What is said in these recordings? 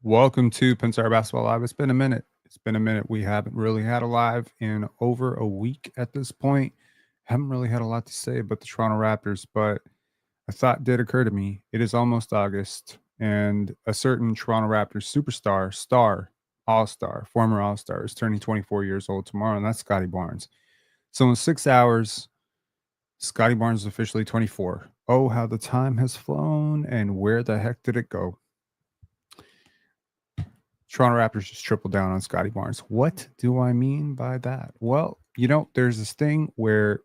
Welcome to PENSARE Basketball Live. It's been a minute. It's been a minute. We haven't really had a live in over a week at this point. Haven't really had a lot to say about the Toronto Raptors, but a thought did occur to me. It is almost August, and a certain Toronto Raptors superstar, all-star, former all-star, is turning 24 years old tomorrow, and that's Scottie Barnes. So in 6 hours, Scottie Barnes is officially 24. Oh, how the time has flown, and where the heck did it go? Toronto Raptors just tripled down on Scottie Barnes. What do I mean by that? Well, there's this thing where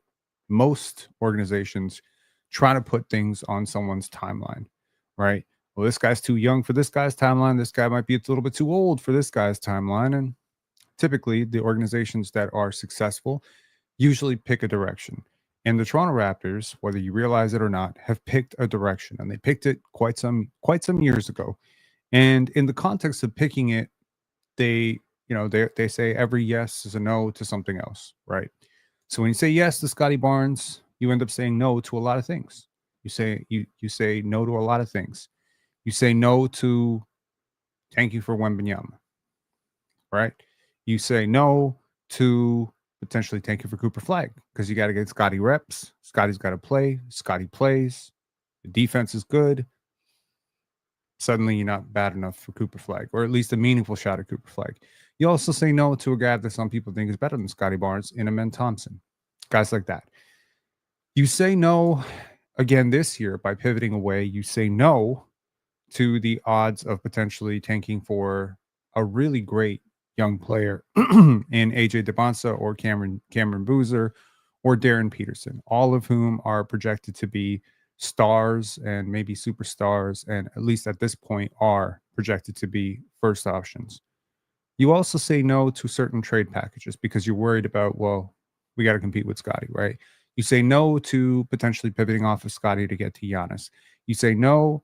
most organizations try to put things on someone's timeline, right? Well, this guy's too young for this guy's timeline. This guy might be a little bit too old for this guy's timeline. And typically, the organizations that are successful usually pick a direction. And the Toronto Raptors, whether you realize it or not, have picked a direction, and they picked it quite some years ago. And in the context of picking it, they say every yes is a no to something else, right? So when you say yes to Scottie Barnes, you end up saying no to a lot of things. You say no to a lot of things. You say no to thank you for Wembanyama, right? You say no to potentially thank you for Cooper Flag because you got to get Scottie reps. Scottie's got to play. Scottie plays. The defense is good. Suddenly you're not bad enough for Cooper Flag, or at least a meaningful shot at Cooper Flag. You also say no to a guy that some people think is better than Scottie Barnes in Amen Thompson. Guys like that. You say no again this year by pivoting away. You say no to the odds of potentially tanking for a really great young player in AJ DeBonsa or Cameron Boozer or Darren Peterson, all of whom are projected to be stars and maybe superstars, and at least at this point are projected to be first options. You also say no to certain trade packages because you're worried about, well, we got to compete with Scottie, right? You say no to potentially pivoting off of Scottie to get to Giannis. You say no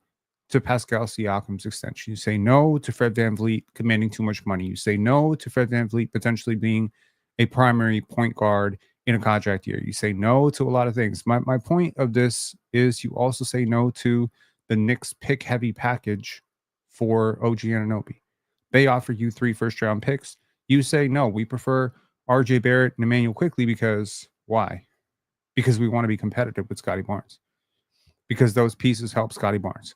to Pascal Siakam's extension. You say no to Fred VanVleet commanding too much money. You say no to Fred VanVleet potentially being a primary point guard in a contract year. You say no to a lot of things. My point of this is you also say no to the Knicks pick heavy package for OG Anunoby. They offer you 3 first-round picks. You say, no, we prefer RJ Barrett and Emmanuel Quickley because why? Because we want to be competitive with Scottie Barnes. Because those pieces help Scottie Barnes.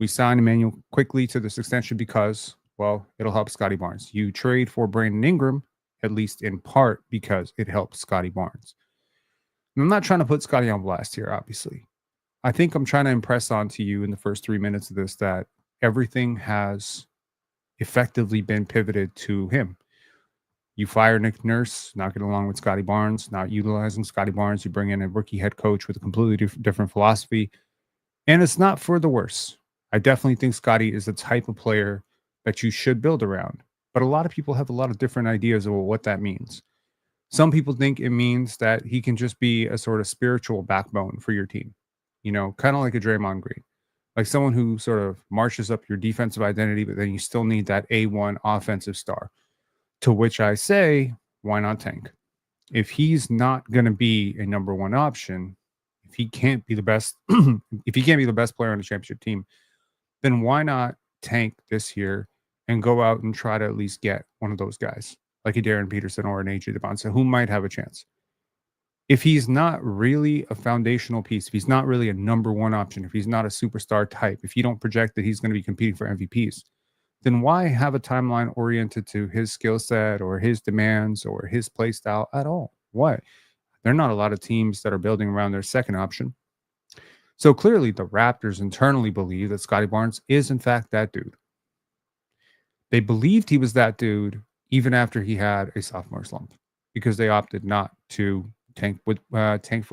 We signed Emmanuel Quickley to this extension because, well, it'll help Scottie Barnes. You trade for Brandon Ingram, at least in part, because it helps Scottie Barnes. And I'm not trying to put Scottie on blast here, obviously. I think I'm trying to impress onto you in the first 3 minutes of this that everything has effectively been pivoted to him. You fire Nick Nurse, not getting along with Scottie Barnes, not utilizing Scottie Barnes. You bring in a rookie head coach with a completely different philosophy. And it's not for the worse. I definitely think Scottie is the type of player that you should build around. But a lot of people have a lot of different ideas of what that means. Some people think it means that he can just be a sort of spiritual backbone for your team, kind of like a Draymond Green, like someone who sort of marches up your defensive identity, but then you still need that A1 offensive star. To which I say, why not tank? If he's not going to be a number one option, if he can't be the best, if he can't be the best player on the championship team, then why not tank this year and go out and try to at least get one of those guys, like a Darren Peterson or an AJ DeBonsa, who might have a chance. If he's not really a foundational piece, if he's not really a number one option, if he's not a superstar type, if you don't project that he's going to be competing for MVPs, then why have a timeline oriented to his skill set or his demands or his play style at all? Why? There are not a lot of teams that are building around their second option. So clearly the Raptors internally believe that Scottie Barnes is in fact that dude. They believed he was that dude even after he had a sophomore slump because they opted not to tank for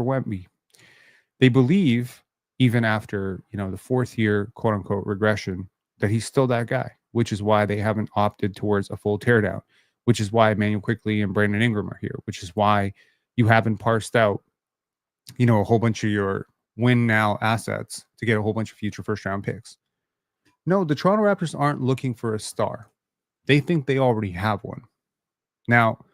Wemby. They believe even after, the fourth year, quote unquote, regression, that he's still that guy, which is why they haven't opted towards a full teardown, which is why Emmanuel Quickley and Brandon Ingram are here, which is why you haven't parsed out, a whole bunch of your win now assets to get a whole bunch of future first round picks. No, the Toronto Raptors aren't looking for a star. They think they already have one. Now,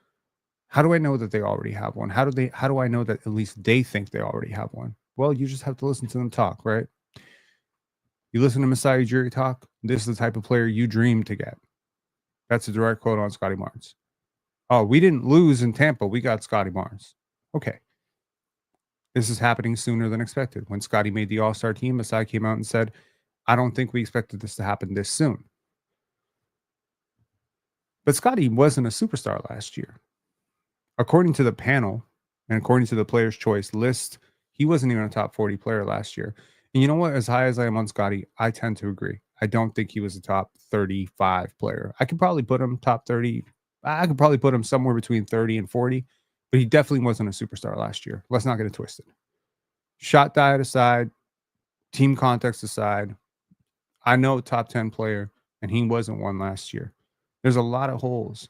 how do I know that they already have one? How do I know that at least they think they already have one? Well, you just have to listen to them talk, right? You listen to Masai Ujiri talk, this is the type of player you dream to get. That's a direct quote on Scottie Barnes. Oh, we didn't lose in Tampa. We got Scottie Barnes. Okay. This is happening sooner than expected. When Scottie made the All-Star team, Masai came out and said, I don't think we expected this to happen this soon. But Scottie wasn't a superstar last year. According to the panel and according to the player's choice list, he wasn't even a top 40 player last year. And you know what? As high as I am on Scottie, I tend to agree. I don't think he was a top 35 player. I could probably put him top 30. I could probably put him somewhere between 30 and 40, but he definitely wasn't a superstar last year. Let's not get it twisted. Shot diet aside, team context aside, I know top 10 player, and he wasn't one last year. There's a lot of holes.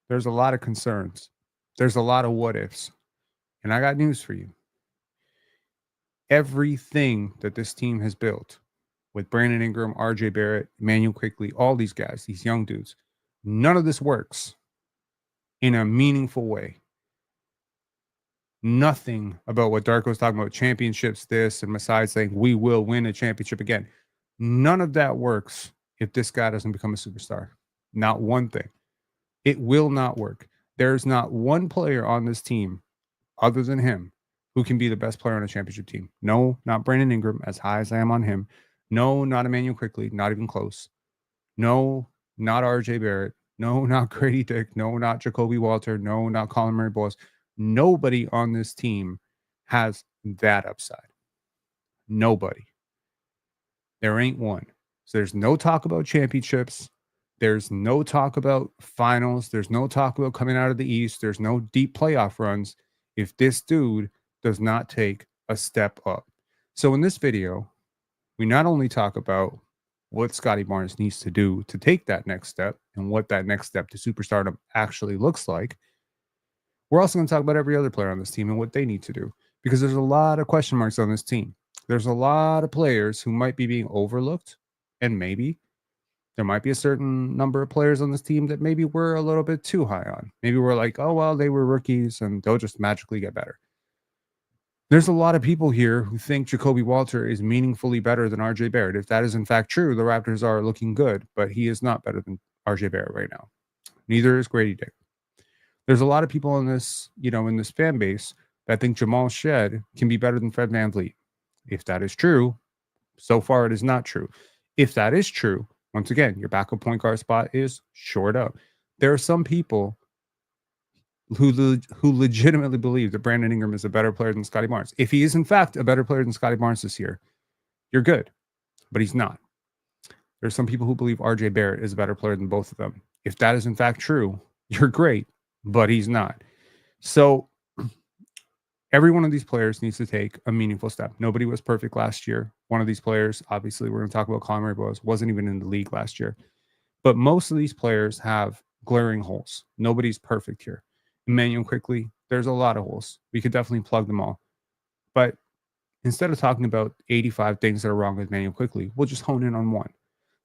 There's a lot of concerns. There's a lot of what ifs. And I got news for you. Everything that this team has built with Brandon Ingram, RJ Barrett, Emmanuel Quickley, all these guys, these young dudes, none of this works in a meaningful way. Nothing about what Darko's talking about, championships, this, and Masai saying we will win a championship again. None of that works if this guy doesn't become a superstar. Not one thing. It will not work. There's not one player on this team other than him who can be the best player on a championship team. No, not Brandon Ingram, as high as I am on him. No, not Emmanuel Quickley, not even close. No, not RJ Barrett. No, not Grady Dick. No, not Jacoby Walter. No, not Colin Murray-Boyles. Nobody on this team has that upside. Nobody. There ain't one. So there's no talk about championships. There's no talk about finals. There's no talk about coming out of the East. There's no deep playoff runs if this dude does not take a step up. So in this video, we not only talk about what Scottie Barnes needs to do to take that next step and what that next step to superstardom actually looks like, we're also going to talk about every other player on this team and what they need to do, because there's a lot of question marks on this team. There's a lot of players who might be being overlooked, and maybe there might be a certain number of players on this team that maybe we're a little bit too high on. Maybe we're like, oh, well, they were rookies and they'll just magically get better. There's a lot of people here who think Jacoby Walter is meaningfully better than RJ Barrett. If that is in fact true, the Raptors are looking good, but he is not better than RJ Barrett right now. Neither is Grady Dick. There's a lot of people in this, in this fan base that think Jamal Shed can be better than Fred VanVleet. If that is true, so far it is not true. If that is true, once again, your backup point guard spot is shored up. There are some people who legitimately believe that Brandon Ingram is a better player than Scottie Barnes. If he is in fact a better player than Scottie Barnes this year, you're good, but he's not. There's some people who believe RJ Barrett is a better player than both of them. If that is in fact true, you're great, but he's not. So every one of these players needs to take a meaningful step. Nobody was perfect last year. One of these players, obviously, we're going to talk about Colin Murray-Boyles, wasn't even in the league last year. But most of these players have glaring holes. Nobody's perfect here. Emmanuel Quickley, there's a lot of holes. We could definitely plug them all. But instead of talking about 85 things that are wrong with Emmanuel Quickley, we'll just hone in on one.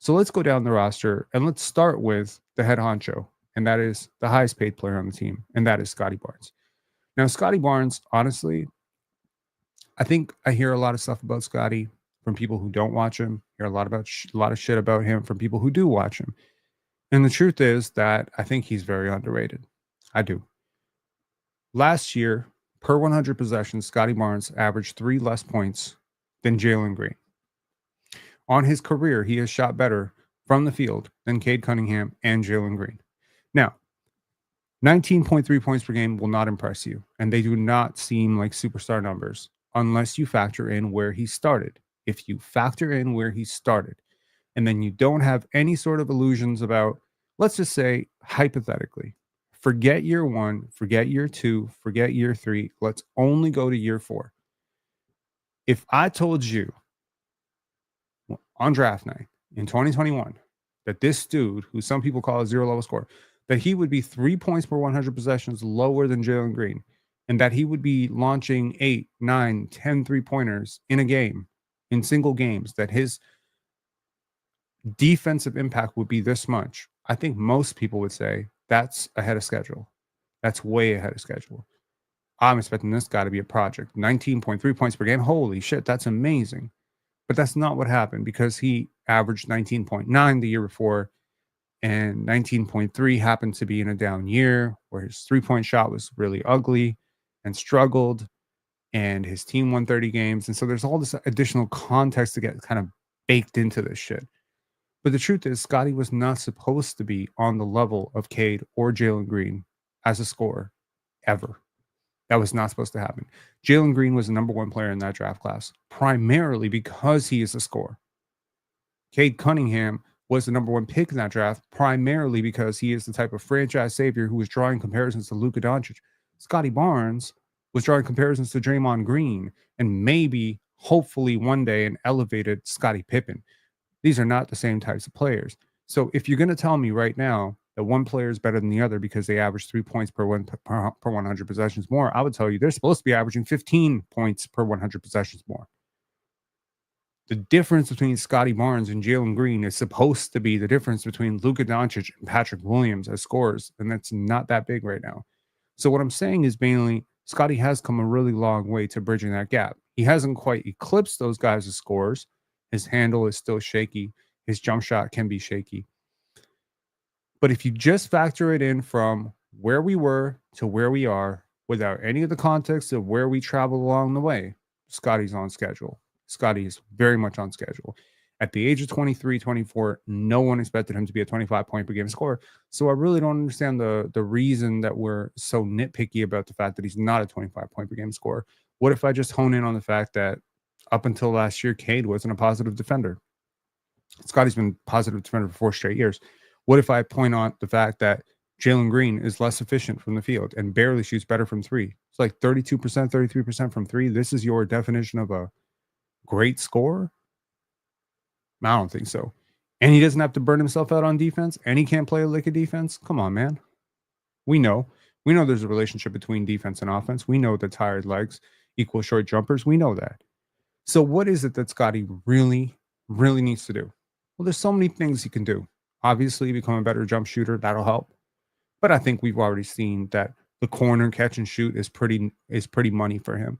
So let's go down the roster and let's start with the head honcho, and that is the highest paid player on the team, and that is Scottie Barnes. Now, Scottie Barnes, honestly, I think I hear a lot of stuff about Scottie from people who don't watch him. Hear a lot of shit about him from people who do watch him. And the truth is that I think he's very underrated. I do. Last year, per 100 possessions, Scottie Barnes averaged 3 less points than Jalen Green. On his career, he has shot better from the field than Cade Cunningham and Jalen Green. Now, 19.3 points per game will not impress you, and they do not seem like superstar numbers unless you factor in where he started. If you factor in where he started, and then you don't have any sort of illusions about, let's just say, hypothetically, forget year 1, forget year 2, forget year 3, let's only go to year 4. If I told you on draft night in 2021 that this dude, who some people call a zero level scorer, that he would be 3 points per 100 possessions lower than Jalen Green, and that he would be launching 8, 9, 10 3-pointers in a game, in single games, that his defensive impact would be this much, I think most people would say that's ahead of schedule. That's way ahead of schedule. I'm expecting this guy to be a project. 19.3 points per game. Holy shit, that's amazing. But that's not what happened because he averaged 19.9 the year before, and 19.3 happened to be in a down year where his 3-point shot was really ugly and struggled, and his team won 30 games. And so there's all this additional context to get kind of baked into this shit. But the truth is, Scottie was not supposed to be on the level of Cade or Jalen Green as a scorer ever. That was not supposed to happen. Jalen Green was the number one player in that draft class, primarily because he is a scorer. Cade Cunningham was the number one pick in that draft, primarily because he is the type of franchise savior who was drawing comparisons to Luka Doncic. Scottie Barnes was drawing comparisons to Draymond Green and maybe, hopefully, one day an elevated Scottie Pippen. These are not the same types of players. So if you're going to tell me right now that one player is better than the other because they average 3 points per 100 possessions more, I would tell you they're supposed to be averaging 15 points per 100 possessions more. The difference between Scottie Barnes and Jalen Green is supposed to be the difference between Luka Doncic and Patrick Williams as scorers, and that's not that big right now. So what I'm saying is mainly Scottie has come a really long way to bridging that gap. He hasn't quite eclipsed those guys as scorers. His handle is still shaky. His jump shot can be shaky. But if you just factor it in from where we were to where we are without any of the context of where we traveled along the way, Scottie's on schedule. Scottie is very much on schedule. At the age of 23, 24, no one expected him to be a 25-point per game scorer. So I really don't understand the reason that we're so nitpicky about the fact that he's not a 25-point per game scorer. What if I just hone in on the fact that up until last year, Cade wasn't a positive defender? Scottie's been a positive defender for 4 straight years. What if I point out the fact that Jalen Green is less efficient from the field and barely shoots better from three? It's like 32%, 33% from three. This is your definition of a great scorer? I don't think so. And he doesn't have to burn himself out on defense, and he can't play a lick of defense. Come on, man. We know. We know there's a relationship between defense and offense. We know that tired legs equal short jumpers. We know that. So what is it that Scottie really, really needs to do? Well, there's so many things he can do. Obviously, become a better jump shooter. That'll help. But I think we've already seen that the corner catch and shoot is pretty money for him.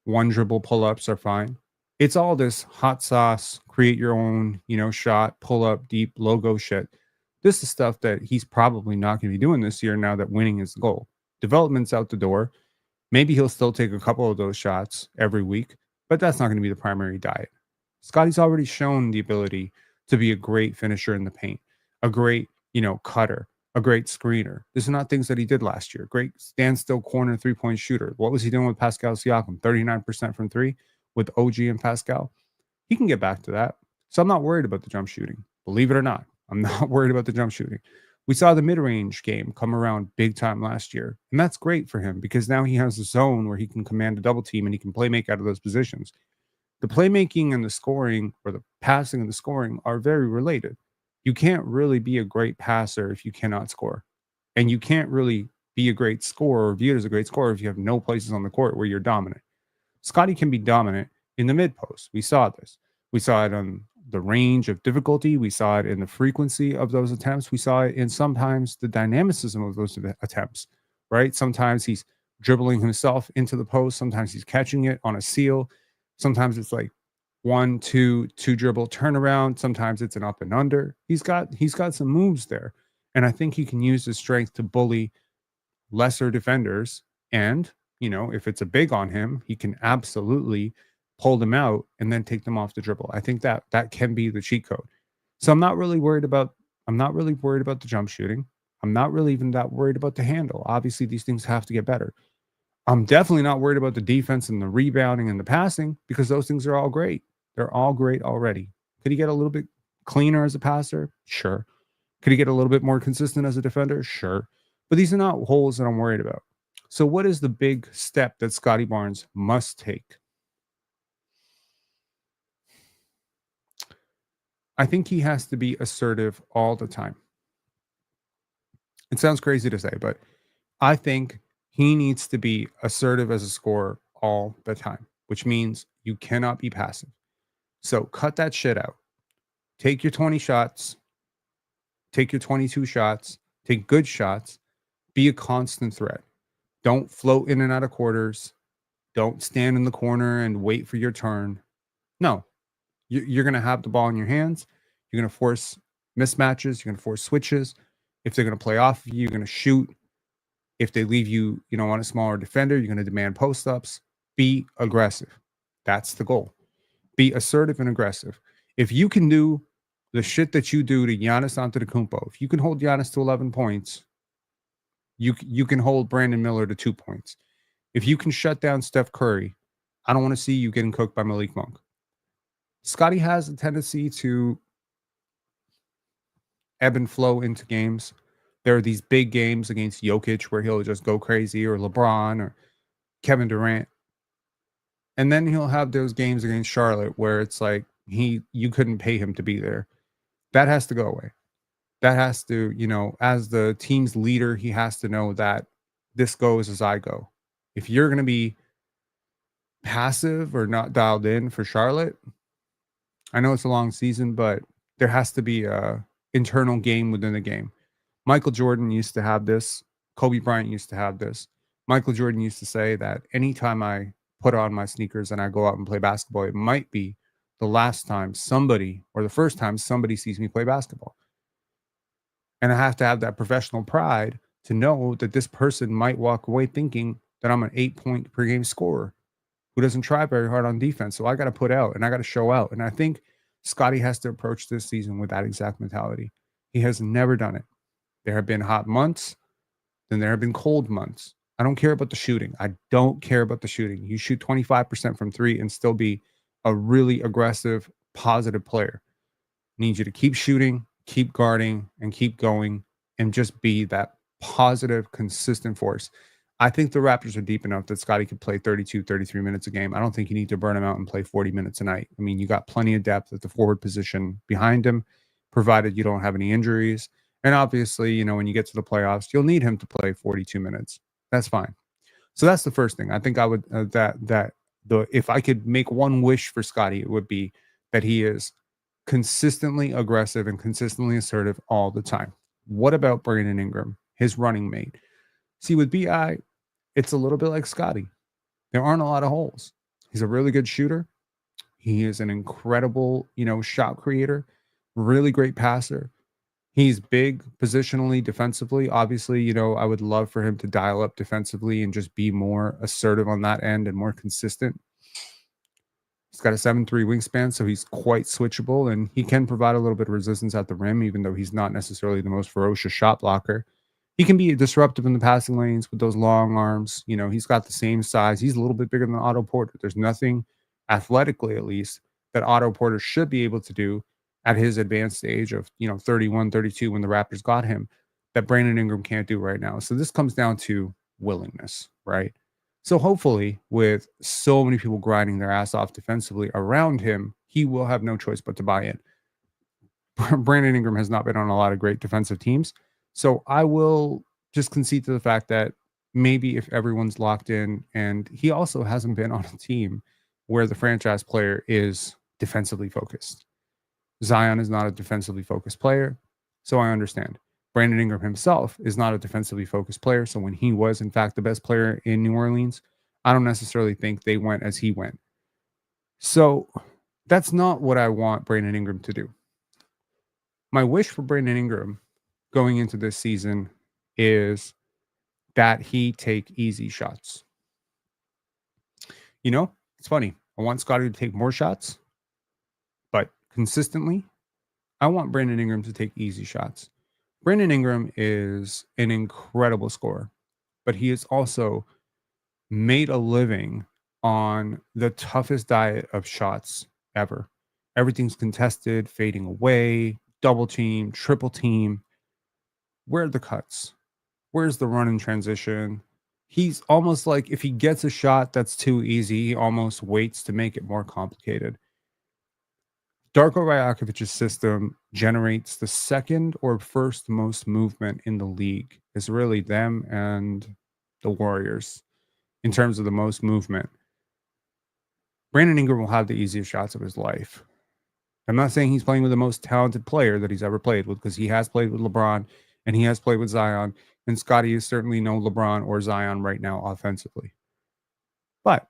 One dribble pull-ups are fine. It's all this hot sauce, create your own, shot, pull up, deep logo shit. This is stuff that he's probably not going to be doing this year now that winning is the goal. Development's out the door. Maybe he'll still take a couple of those shots every week, but that's not going to be the primary diet. Scottie's already shown the ability to be a great finisher in the paint, a great, cutter, a great screener. These are not things that he did last year. Great standstill corner 3-point shooter. What was he doing with Pascal Siakam? 39% from three with OG and Pascal. He can get back to that. So I'm not worried about the jump shooting. Believe it or not, I'm not worried about the jump shooting. We saw the mid-range game come around big time last year, and that's great for him because now he has a zone where he can command a double team and he can play make out of those positions. The playmaking and the scoring, or the passing and the scoring, are very related. You can't really be a great passer if you cannot score. And you can't really be a great scorer or viewed as a great scorer if you have no places on the court where you're dominant. Scottie can be dominant in the mid post. We saw this. We saw it on the range of difficulty. We saw it in the frequency of those attempts. We saw it in sometimes the dynamicism of those attempts, right? Sometimes he's dribbling himself into the post. Sometimes he's catching it on a seal. Sometimes it's like 1-2 dribble turnaround. Sometimes it's an up and under. He's got some moves there. And I think he can use his strength to bully lesser defenders. And, if it's a big on him, he can absolutely pull them out and then take them off the dribble. I think that can be the cheat code. So I'm not really worried about the jump shooting. I'm not really even that worried about the handle. Obviously, these things have to get better. I'm definitely not worried about the defense and the rebounding and the passing because those things are all great. They're all great already. Could he get a little bit cleaner as a passer? Sure. Could he get a little bit more consistent as a defender? Sure. But these are not holes that I'm worried about. So what is the big step that Scottie Barnes must take? I think he has to be assertive all the time. It sounds crazy to say, but I think he needs to be assertive as a scorer all the time, which means you cannot be passive. So cut that shit out. Take your 20 shots. Take your 22 shots. Take good shots. Be a constant threat. Don't float in and out of quarters. Don't stand in the corner and wait for your turn. No. You're going to have the ball in your hands. You're going to force mismatches. You're going to force switches. If they're going to play off of you, you're going to shoot. If they leave you, on a smaller defender, you're going to demand post-ups. Be aggressive. That's the goal. Be assertive and aggressive. If you can do the shit that you do to Giannis Antetokounmpo, if you can hold Giannis to 11 points, you can hold Brandon Miller to 2 points. If you can shut down Steph Curry, I don't want to see you getting cooked by Malik Monk. Scottie has a tendency to ebb and flow into games. There are these big games against Jokic where he'll just go crazy, or LeBron or Kevin Durant. And then he'll have those games against Charlotte where it's like you couldn't pay him to be there. That has to go away. That has to, as the team's leader, he has to know that this goes as I go. If you're going to be passive or not dialed in for Charlotte, I know it's a long season, but there has to be a internal game within the game. Michael Jordan used to have this. Kobe Bryant used to have this. Michael Jordan used to say that anytime I put on my sneakers and I go out and play basketball, it might be the last time somebody, or the first time somebody sees me play basketball. And I have to have that professional pride to know that this person might walk away thinking that I'm an 8-point per game scorer who doesn't try very hard on defense. So I got to put out and I got to show out. And I think Scottie has to approach this season with that exact mentality. He has never done it. There have been hot months, then there have been cold months. I don't care about the shooting. I don't care about the shooting. You shoot 25% from three and still be a really aggressive, positive player. I need you to keep shooting, keep guarding, and keep going, and just be that positive, consistent force. I think the Raptors are deep enough that Scottie could play 32, 33 minutes a game. I don't think you need to burn him out and play 40 minutes a night. I mean, you got plenty of depth at the forward position behind him, provided you don't have any injuries. And obviously, when you get to the playoffs, you'll need him to play 42 minutes. That's fine. So that's the first thing. I think I would if I could make one wish for Scottie, it would be that he is consistently aggressive and consistently assertive all the time. What about Brandon Ingram, his running mate? See, with BI, it's a little bit like Scottie. There aren't a lot of holes. He's a really good shooter. He is an incredible, shot creator, really great passer. He's big positionally, defensively. Obviously, I would love for him to dial up defensively and just be more assertive on that end and more consistent. He's got a 7'3" wingspan, so he's quite switchable, and he can provide a little bit of resistance at the rim, even though he's not necessarily the most ferocious shot blocker. He can be disruptive in the passing lanes with those long arms. He's got the same size. He's a little bit bigger than Otto Porter. There's nothing, athletically at least, that Otto Porter should be able to do at his advanced age of 31, 32 when the Raptors got him, that Brandon Ingram can't do right now. So this comes down to willingness, right? So hopefully, with so many people grinding their ass off defensively around him, he will have no choice but to buy in. Brandon Ingram has not been on a lot of great defensive teams. So I will just concede to the fact that maybe if everyone's locked in, and he also hasn't been on a team where the franchise player is defensively focused. Zion is not a defensively focused player, so I understand. Brandon Ingram himself is not a defensively focused player, so when he was, in fact, the best player in New Orleans, I don't necessarily think they went as he went. So that's not what I want Brandon Ingram to do. My wish for Brandon Ingram going into this season is that he take easy shots. It's funny. I want Scottie to take more shots, but consistently, I want Brandon Ingram to take easy shots. Brandon Ingram is an incredible scorer, but he has also made a living on the toughest diet of shots ever. Everything's contested, fading away, double team, triple team. Where are the cuts? Where's the run in transition? He's almost like, if he gets a shot that's too easy, he almost waits to make it more complicated. Darko Rajakovic's system generates the second or first most movement in the league. It's really them and the Warriors in terms of the most movement. Brandon Ingram will have the easiest shots of his life. I'm not saying he's playing with the most talented player that he's ever played with, because he has played with LeBron and he has played with Zion, and Scottie is certainly no LeBron or Zion right now offensively. But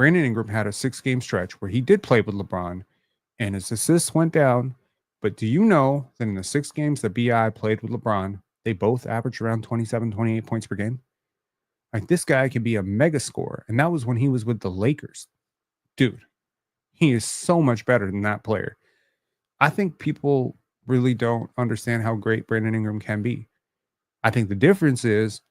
Brandon Ingram had a 6-game stretch where he did play with LeBron and his assists went down. But do you know that in the 6 games that BI played with LeBron, they both averaged around 27, 28 points per game? Like, this guy can be a mega scorer. And that was when he was with the Lakers. Dude, he is so much better than that player. I think people really don't understand how great Brandon Ingram can be. I think the difference is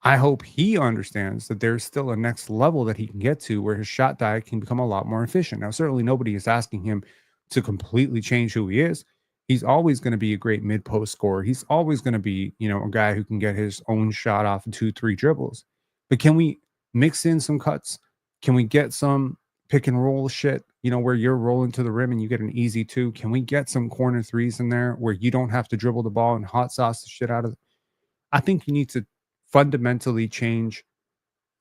I hope he understands that there's still a next level that he can get to where his shot diet can become a lot more efficient. Now, certainly nobody is asking him to completely change who he is. He's always going to be a great mid-post scorer. He's always going to be, a guy who can get his own shot off in 2-3 dribbles. But can we mix in some cuts? Can we get some pick and roll shit, where you're rolling to the rim and you get an easy 2? Can we get some corner threes in there where you don't have to dribble the ball and hot sauce the shit out of it? I think you need to fundamentally change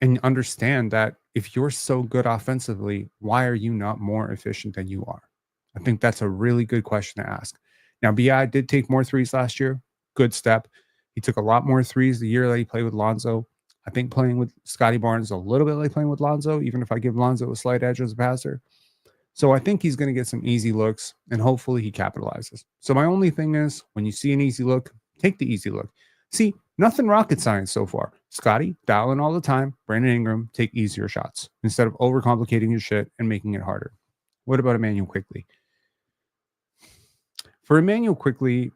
and understand that if you're so good offensively, why are you not more efficient than you are? I think that's a really good question to ask. Now, BI did take more threes last year. Good step. He took a lot more threes the year that he played with Lonzo. I think playing with Scottie Barnes is a little bit like playing with Lonzo, even if I give Lonzo a slight edge as a passer. So I think he's going to get some easy looks, and hopefully he capitalizes. So my only thing is, when you see an easy look, take the easy look. See, nothing rocket science so far. Scottie, dial in all the time. Brandon Ingram, take easier shots instead of overcomplicating your shit and making it harder. What about Immanuel Quickley? For Immanuel Quickley,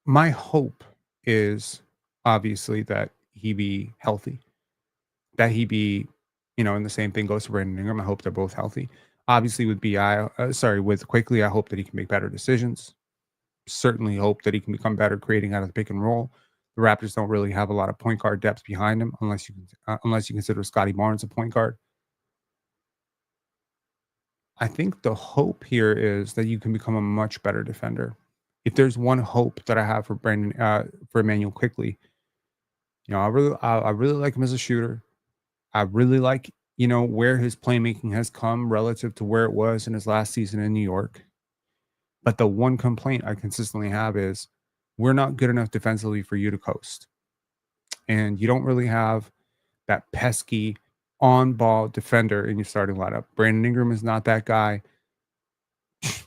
my hope is obviously that he be healthy, that he be, and the same thing goes to Brandon Ingram. I hope they're both healthy. Obviously with with Quickley, I hope that he can make better decisions. Certainly hope that he can become better creating out of the pick and roll. The Raptors don't really have a lot of point guard depth behind him unless you consider Scottie Barnes a point guard. I think the hope here is that you can become a much better defender. If there's one hope that I have for for Immanuel Quickley, I really like him as a shooter. I really like, where his playmaking has come relative to where it was in his last season in New York. But the one complaint I consistently have is we're not good enough defensively for you to coast. And you don't really have that pesky on-ball defender in your starting lineup. Brandon Ingram is not that guy.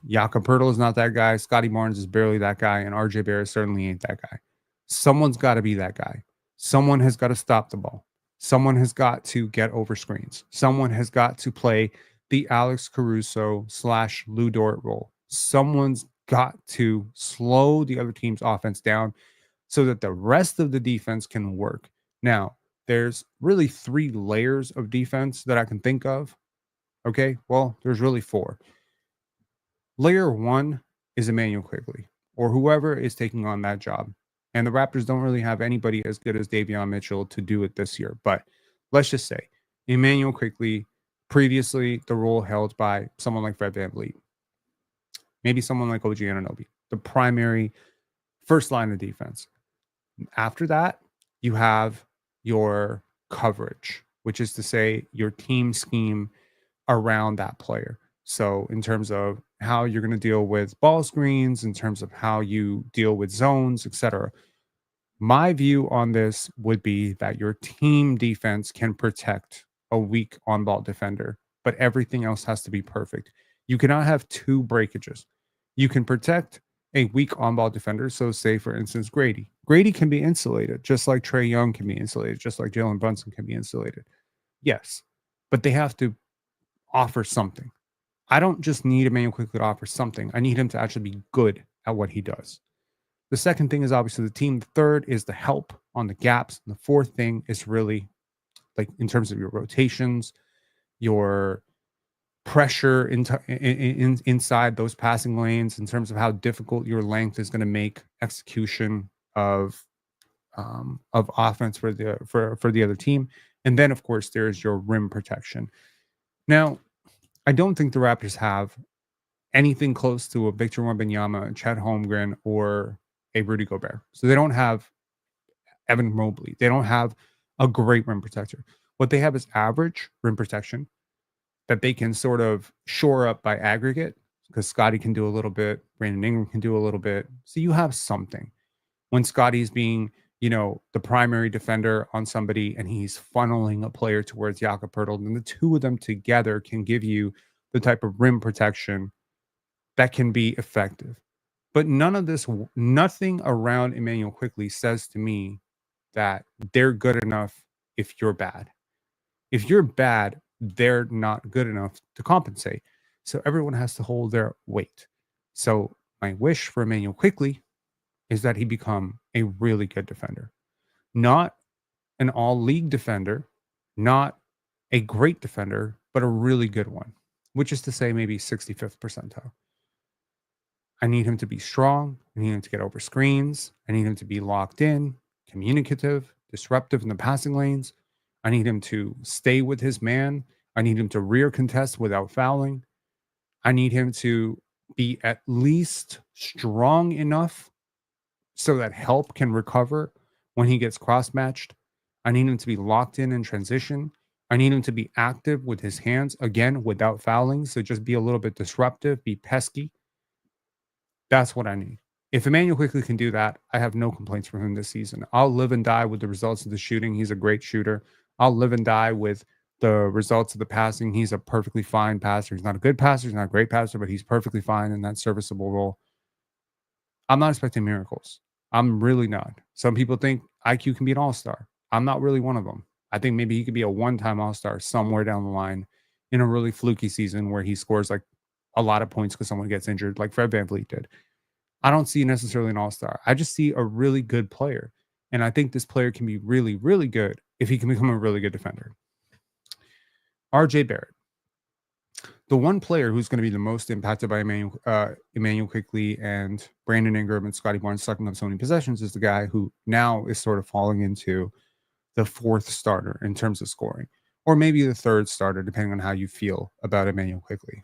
Jakob Poeltl is not that guy. Scottie Barnes is barely that guy. And RJ Barrett certainly ain't that guy. Someone's got to be that guy. Someone has got to stop the ball. Someone has got to get over screens. Someone has got to play the Alex Caruso / Lou Dort role. Someone's got to slow the other team's offense down so that the rest of the defense can work. Now, there's really 3 layers of defense that I can think of. Okay, well, there's really 4. Layer 1 is Immanuel Quickley or whoever is taking on that job. And the Raptors don't really have anybody as good as Davion Mitchell to do it this year. But let's just say Immanuel Quickley, previously the role held by someone like Fred VanVleet, maybe someone like OG Anunoby, the primary first line of defense. After that, you have your coverage, which is to say your team scheme around that player. So in terms of how you're going to deal with ball screens, in terms of how you deal with zones, etc. My view on this would be that your team defense can protect a weak on-ball defender, but everything else has to be perfect. You cannot have 2 breakages. You can protect a weak on-ball defender. So say, for instance, Grady. Grady can be insulated, just like Trae Young can be insulated, just like Jalen Brunson can be insulated. Yes, but they have to offer something. I don't just need Immanuel Quickley to offer something. I need him to actually be good at what he does. The second thing is obviously the team. The third is the help on the gaps. And the fourth thing is really like in terms of your rotations, your pressure inside those passing lanes, in terms of how difficult your length is going to make execution of offense for the other team. And then, of course, there's your rim protection. Now, I don't think the Raptors have anything close to a Victor Wembanyama, Chet Holmgren, or a Rudy Gobert. So they don't have Evan Mobley. They don't have a great rim protector. What they have is average rim protection that they can sort of shore up by aggregate, because Scottie can do a little bit, Brandon Ingram can do a little bit. So you have something. When Scottie's being, the primary defender on somebody and he's funneling a player towards Jakob Poeltl, then the two of them together can give you the type of rim protection that can be effective. But nothing around Emmanuel Quickley says to me that they're good enough if you're bad. If you're bad, they're not good enough to compensate. So everyone has to hold their weight. So my wish for Emmanuel Quickley is that he become a really good defender, not an all league defender, not a great defender, but a really good one, which is to say maybe 65th percentile. I need him to be strong. I need him to get over screens. I need him to be locked in, communicative, disruptive in the passing lanes. I need him to stay with his man. I need him to rear contest without fouling. I need him to be at least strong enough so that help can recover when he gets cross matched. I need him to be locked in transition. I need him to be active with his hands, again, without fouling. So just be a little bit disruptive, be pesky. That's what I need. If Emmanuel Quickley can do that, I have no complaints from him this season. I'll live and die with the results of the shooting. He's a great shooter. I'll live and die with the results of the passing. He's a perfectly fine passer. He's not a good passer. He's not a great passer, but he's perfectly fine in that serviceable role. I'm not expecting miracles. I'm really not. Some people think IQ can be an all-star. I'm not really one of them. I think maybe he could be a one-time all-star somewhere down the line in a really fluky season where he scores like a lot of points because someone gets injured, like Fred VanVleet did. I don't see necessarily an all-star. I just see a really good player. And I think this player can be really, really good if he can become a really good defender. RJ Barrett. The one player who's going to be the most impacted by Emmanuel Quickley and Brandon Ingram and Scottie Barnes sucking up so many possessions is the guy who now is sort of falling into the fourth starter in terms of scoring, or maybe the third starter, depending on how you feel about Emmanuel Quickley.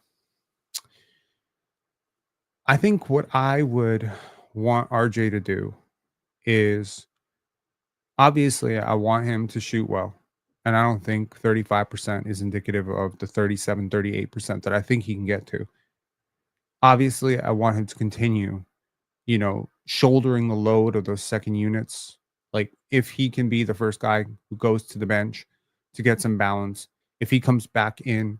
I think what I would want RJ to do is, obviously, I want him to shoot well. And I don't think 35% is indicative of the 37, 38% that I think he can get to. Obviously, I want him to continue, shouldering the load of those second units. Like, if he can be the first guy who goes to the bench to get some balance, if he comes back in,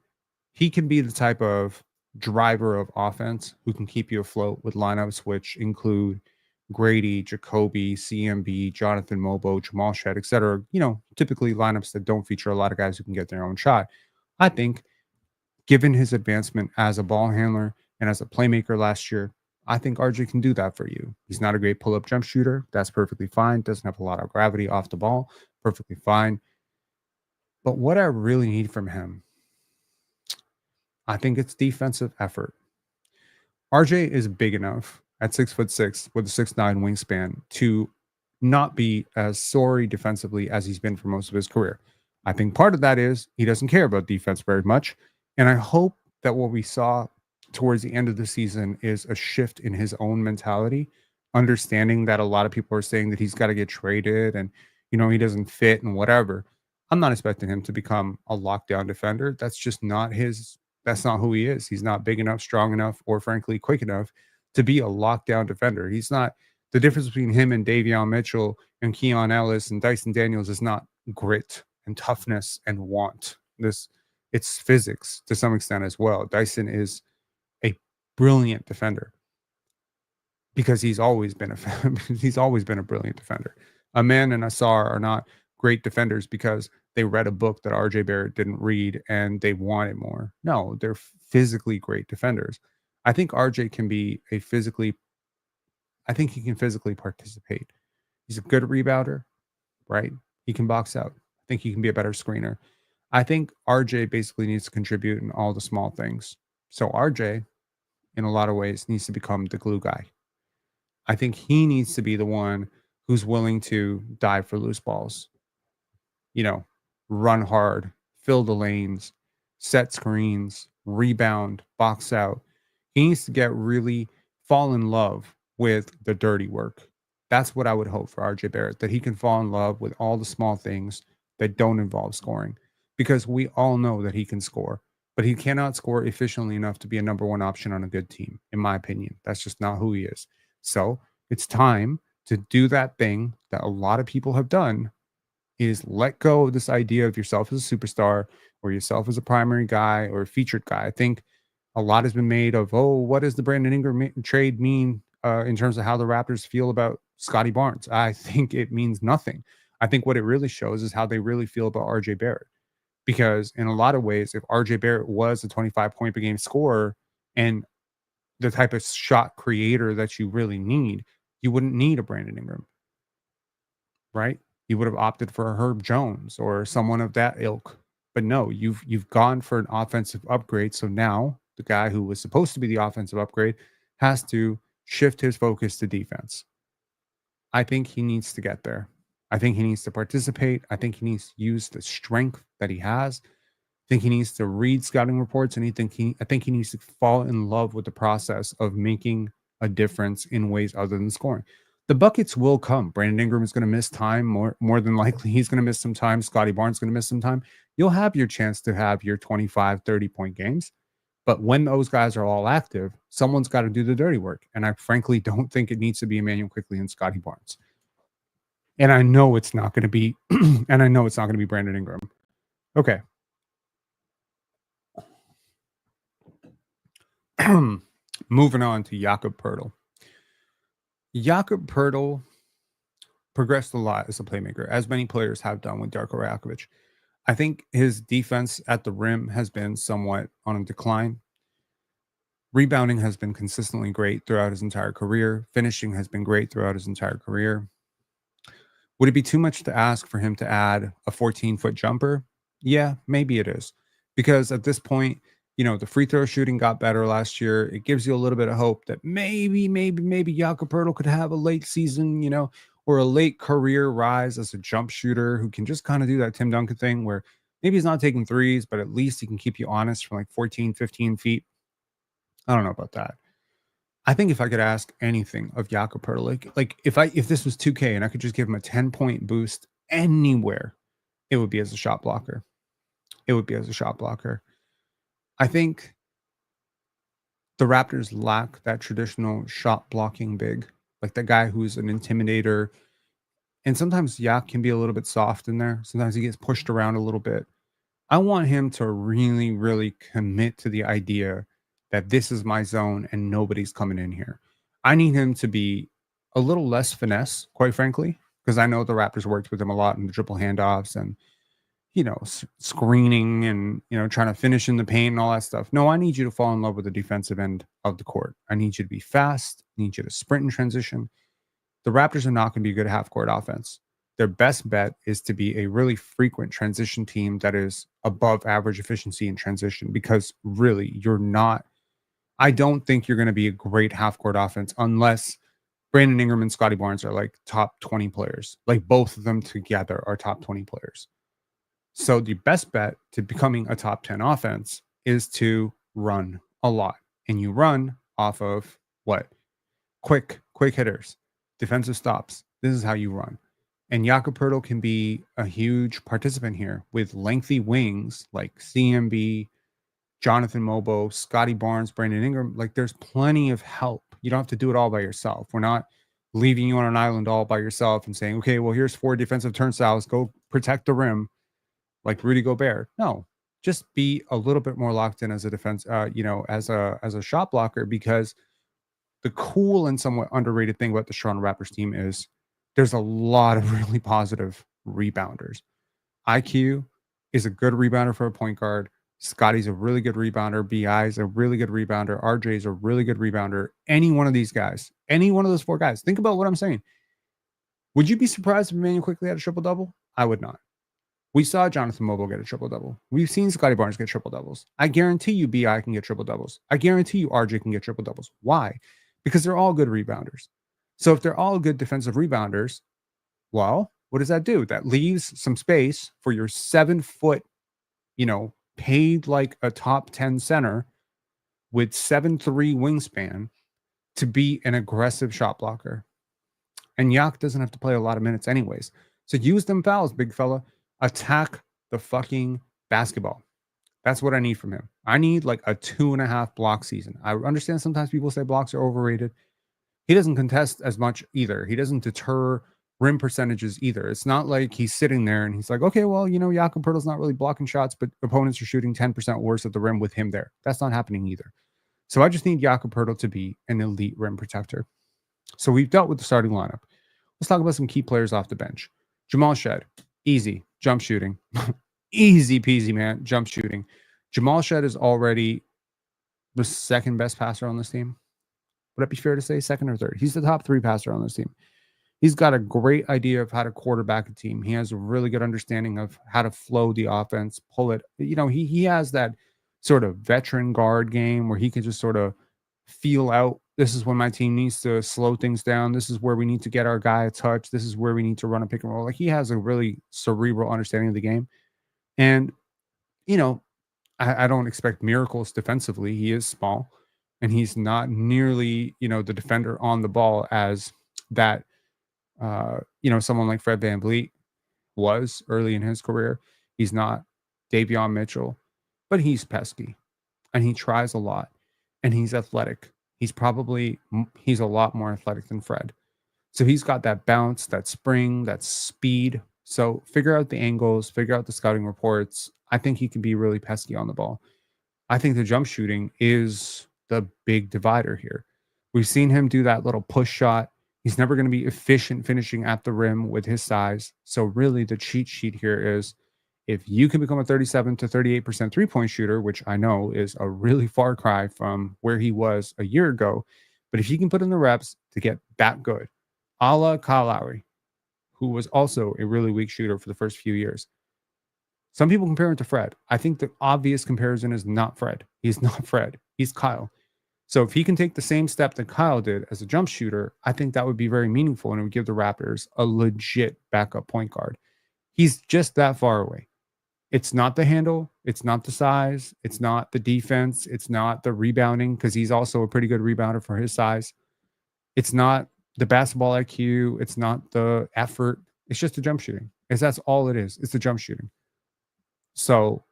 he can be the type of driver of offense who can keep you afloat with lineups which include Grady, Jacoby, CMB, Jonathan Mobo, Jamal Shedd, etc. Typically lineups that don't feature a lot of guys who can get their own shot. I think, given his advancement as a ball handler and as a playmaker last year, I think RJ can do that for you. He's not a great pull-up jump shooter. That's perfectly fine. Doesn't have a lot of gravity off the ball. Perfectly fine. But what I really need from him, I think it's defensive effort. RJ is big enough at 6'6" with a 6'9" wingspan to not be as sorry defensively as he's been for most of his career. I think part of that is he doesn't care about defense very much. And I hope that what we saw towards the end of the season is a shift in his own mentality, understanding that a lot of people are saying that he's got to get traded and, he doesn't fit and whatever. I'm not expecting him to become a lockdown defender. That's not who he is. He's not big enough, strong enough, or frankly, quick enough to be a lockdown defender. He's not. The difference between him and Davion Mitchell and Keon Ellis and Dyson Daniels is not grit and toughness and want. It's physics to some extent as well. Dyson is a brilliant defender because he's always been a brilliant defender. Amen and Asar are not great defenders because they read a book that RJ Barrett didn't read and they wanted more. No, they're physically great defenders. I think RJ can be he can physically participate. He's a good rebounder, right? He can box out. I think he can be a better screener. I think RJ basically needs to contribute in all the small things. So RJ, in a lot of ways, needs to become the glue guy. I think he needs to be the one who's willing to dive for loose balls, run hard, fill the lanes, set screens, rebound, box out. He needs to fall in love with the dirty work. That's what I would hope for RJ Barrett, that he can fall in love with all the small things that don't involve scoring, because we all know that he can score, but he cannot score efficiently enough to be a number one option on a good team. In my opinion, that's just not who he is. So it's time to do that thing that a lot of people have done, is let go of this idea of yourself as a superstar or yourself as a primary guy or a featured guy. I think a lot has been made of, oh, what does the Brandon Ingram trade mean in terms of how the Raptors feel about Scottie Barnes? I think it means nothing. I think what it really shows is how they really feel about RJ Barrett. Because in a lot of ways, if RJ Barrett was a 25-point per game scorer and the type of shot creator that you really need, you wouldn't need a Brandon Ingram, right? You would have opted for a Herb Jones or someone of that ilk. But no, you've gone for an offensive upgrade. So now the guy who was supposed to be the offensive upgrade has to shift his focus to defense. I think he needs to get there. I think he needs to participate. I think he needs to use the strength that he has. I think he needs to read scouting reports, and I think he needs to fall in love with the process of making a difference in ways other than scoring. The buckets will come. Brandon Ingram is going to miss time more than likely. He's going to miss some time. Scottie Barnes is going to miss some time. You'll have your chance to have your 25, 30-point games. But when those guys are all active, someone's got to do the dirty work. And I frankly don't think it needs to be Emmanuel Quickley and Scottie Barnes. And I know it's not going to be, and I know it's not going to be Brandon Ingram. Okay. Moving on to Jakob Poeltl. Jakob Poeltl progressed a lot as a playmaker, as many players have done with Darko Rajakovic. I think his defense at the rim has been somewhat on a decline. Rebounding has been consistently great throughout his entire career. Finishing has been great throughout his entire career. Would it be too much to ask for him to add a 14-foot jumper? Yeah, maybe it is. Because at this point, the free throw shooting got better last year. It gives you a little bit of hope that maybe Jakob Poeltl could have a late season, or a late career rise as a jump shooter who can just kind of do that Tim Duncan thing where maybe he's not taking threes, but at least he can keep you honest from like 14, 15 feet. I don't know about that. I think if I could ask anything of Jakob Poeltl, like if this was 2K and I could just give him a 10-point boost anywhere, it would be as a shot blocker. It would be as a shot blocker. I think the Raptors lack that traditional shot blocking big, like the guy who's an intimidator. And sometimes Yak can be a little bit soft in there. Sometimes he gets pushed around a little bit. I want him to really, really commit to the idea that this is my zone and nobody's coming in here. I need him to be a little less finesse, quite frankly, because I know the Raptors worked with him a lot in the triple handoffs and, screening and, trying to finish in the paint and all that stuff. No, I need you to fall in love with the defensive end of the court. I need you to be fast. I need you to sprint in transition. The Raptors are not going to be good at half-court offense. Their best bet is to be a really frequent transition team that is above average efficiency in transition, because really I don't think you're going to be a great half-court offense unless Brandon Ingram and Scottie Barnes are like top 20 players. Like both of them together are top 20 players. So the best bet to becoming a top 10 offense is to run a lot. And you run off of what? Quick hitters, defensive stops. This is how you run. And Jakob Poeltl can be a huge participant here with lengthy wings like CMB, Jonathan Mobo, Scottie Barnes, Brandon Ingram. Like there's plenty of help. You don't have to do it all by yourself. We're not leaving you on an island all by yourself and saying, okay, well, here's 4 defensive turnstiles. Go protect the rim like Rudy Gobert. No, just be a little bit more locked in as a defense, as a shot blocker, because the cool and somewhat underrated thing about the Toronto Raptors team is there's a lot of really positive rebounders. IQ is a good rebounder for a point guard. Scottie's a really good rebounder. BI is a really good rebounder. RJ is a really good rebounder. Any one of these guys, any one of those 4 guys, think about what I'm saying. Would you be surprised if Emmanuel Quickley had a triple-double? I would not. We saw Jonathan Mobile get a triple-double. We've seen Scottie Barnes get triple-doubles. I guarantee you BI can get triple-doubles. I guarantee you RJ can get triple-doubles. Why? Because they're all good rebounders. So if they're all good defensive rebounders, well, what does that do? That leaves some space for your 7-foot, paid like a top 10 center with 7'3" wingspan to be an aggressive shot blocker. And Yak doesn't have to play a lot of minutes anyways. So use them fouls, big fella. Attack the fucking basketball. That's what I need from him. I need like a 2.5 block season. I understand sometimes people say blocks are overrated. He doesn't contest as much either. He doesn't deter rim percentages either. It's not like he's sitting there and he's like, okay, well, Jakob Poeltl's not really blocking shots, but opponents are shooting 10% worse at the rim with him there. That's not happening either. So I just need Jakob Poeltl to be an elite rim protector. So we've dealt with the starting lineup. Let's talk about some key players off the bench. Jamal Shed, easy, jump shooting. Easy peasy, man, jump shooting. Jamal Shed is already the second best passer on this team. Would it be fair to say second or third? He's the top 3 passer on this team. He's got a great idea of how to quarterback a team. He has a really good understanding of how to flow the offense, pull it. He has that sort of veteran guard game where he can just sort of feel out, this is when my team needs to slow things down. This is where we need to get our guy a touch. This is where we need to run a pick and roll. Like, he has a really cerebral understanding of the game. And, I don't expect miracles defensively. He is small and he's not nearly, the defender on the ball as that, someone like Fred VanVleet was early in his career. He's not Davion Mitchell, but he's pesky and he tries a lot and he's athletic. He's a lot more athletic than Fred. So he's got that bounce, that spring, that speed. So figure out the angles, figure out the scouting reports. I think he can be really pesky on the ball. I think the jump shooting is the big divider here. We've seen him do that little push shot. He's never going to be efficient finishing at the rim with his size. So really the cheat sheet here is, if you can become a 37 to 38% three-point shooter, which I know is a really far cry from where he was a year ago, but if you can put in the reps to get that good, a la Kyle Lowry, who was also a really weak shooter for the first few years. Some people compare him to Fred. I think the obvious comparison is not Fred. He's not Fred. He's Kyle. So if he can take the same step that Kyle did as a jump shooter, I think that would be very meaningful and it would give the Raptors a legit backup point guard. He's just that far away. It's not the handle. It's not the size. It's not the defense. It's not the rebounding, because he's also a pretty good rebounder for his size. It's not the basketball IQ. It's not the effort. It's just the jump shooting. That's all it is. It's the jump shooting. So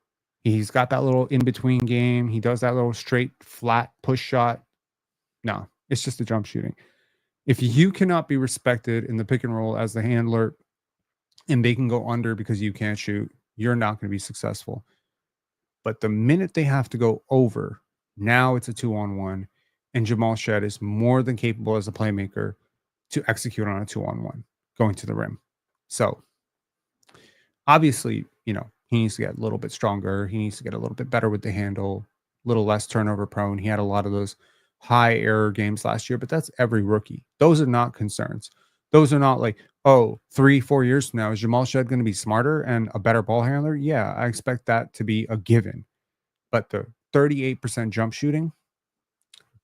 he's got that little in-between game. He does that little straight, flat push shot. No, it's just the jump shooting. If you cannot be respected in the pick and roll as the handler and they can go under because you can't shoot, you're not going to be successful. But the minute they have to go over, now it's a 2-on-1, and Jamal Shed is more than capable as a playmaker to execute on a 2-on-1 going to the rim. So obviously, he needs to get a little bit stronger. He needs to get a little bit better with the handle, a little less turnover prone. He had a lot of those high error games last year, but that's every rookie. Those are not concerns. Those are not like, 3-4 years from now, is Jamal Shed going to be smarter and a better ball handler? Yeah, I expect that to be a given. But the 38% jump shooting,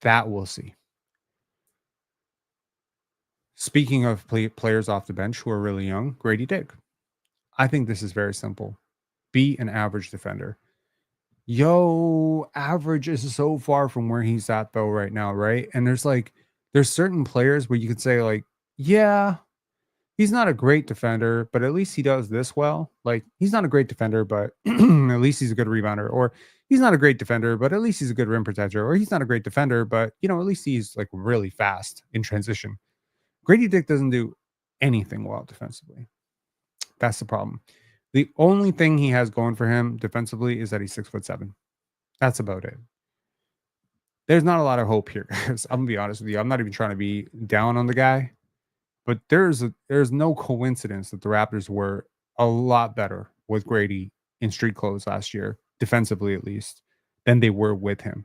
that we'll see. Speaking of players off the bench who are really young, Grady Dick. I think this is very simple. Be an average defender. Average is so far from where he's at though right now, right? And there's certain players where you could say like, yeah, he's not a great defender, but at least he does this well. Like, he's not a great defender, but at least he's a good rebounder. Or he's not a great defender, but at least he's a good rim protector. Or he's not a great defender, but at least he's like really fast in transition. Grady Dick doesn't do anything well defensively. That's the problem. The only thing he has going for him defensively is that he's 6'7". That's about it. There's not a lot of hope here, guys. I'm gonna be honest with you. I'm not even trying to be down on the guy, but there's no coincidence that the Raptors were a lot better with Grady in street clothes last year, defensively at least, than they were with him.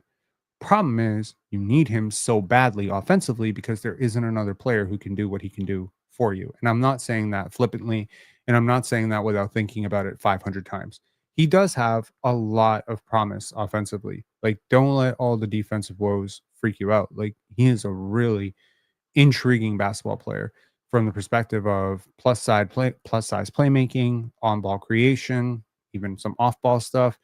Problem is, you need him so badly offensively because there isn't another player who can do what he can do for you. And I'm not saying that flippantly, and I'm not saying that without thinking about it 500 times. He does have a lot of promise offensively. Like, don't let all the defensive woes freak you out. Like, he is a really intriguing basketball player from the perspective of plus size playmaking, on ball creation, even some off ball stuff.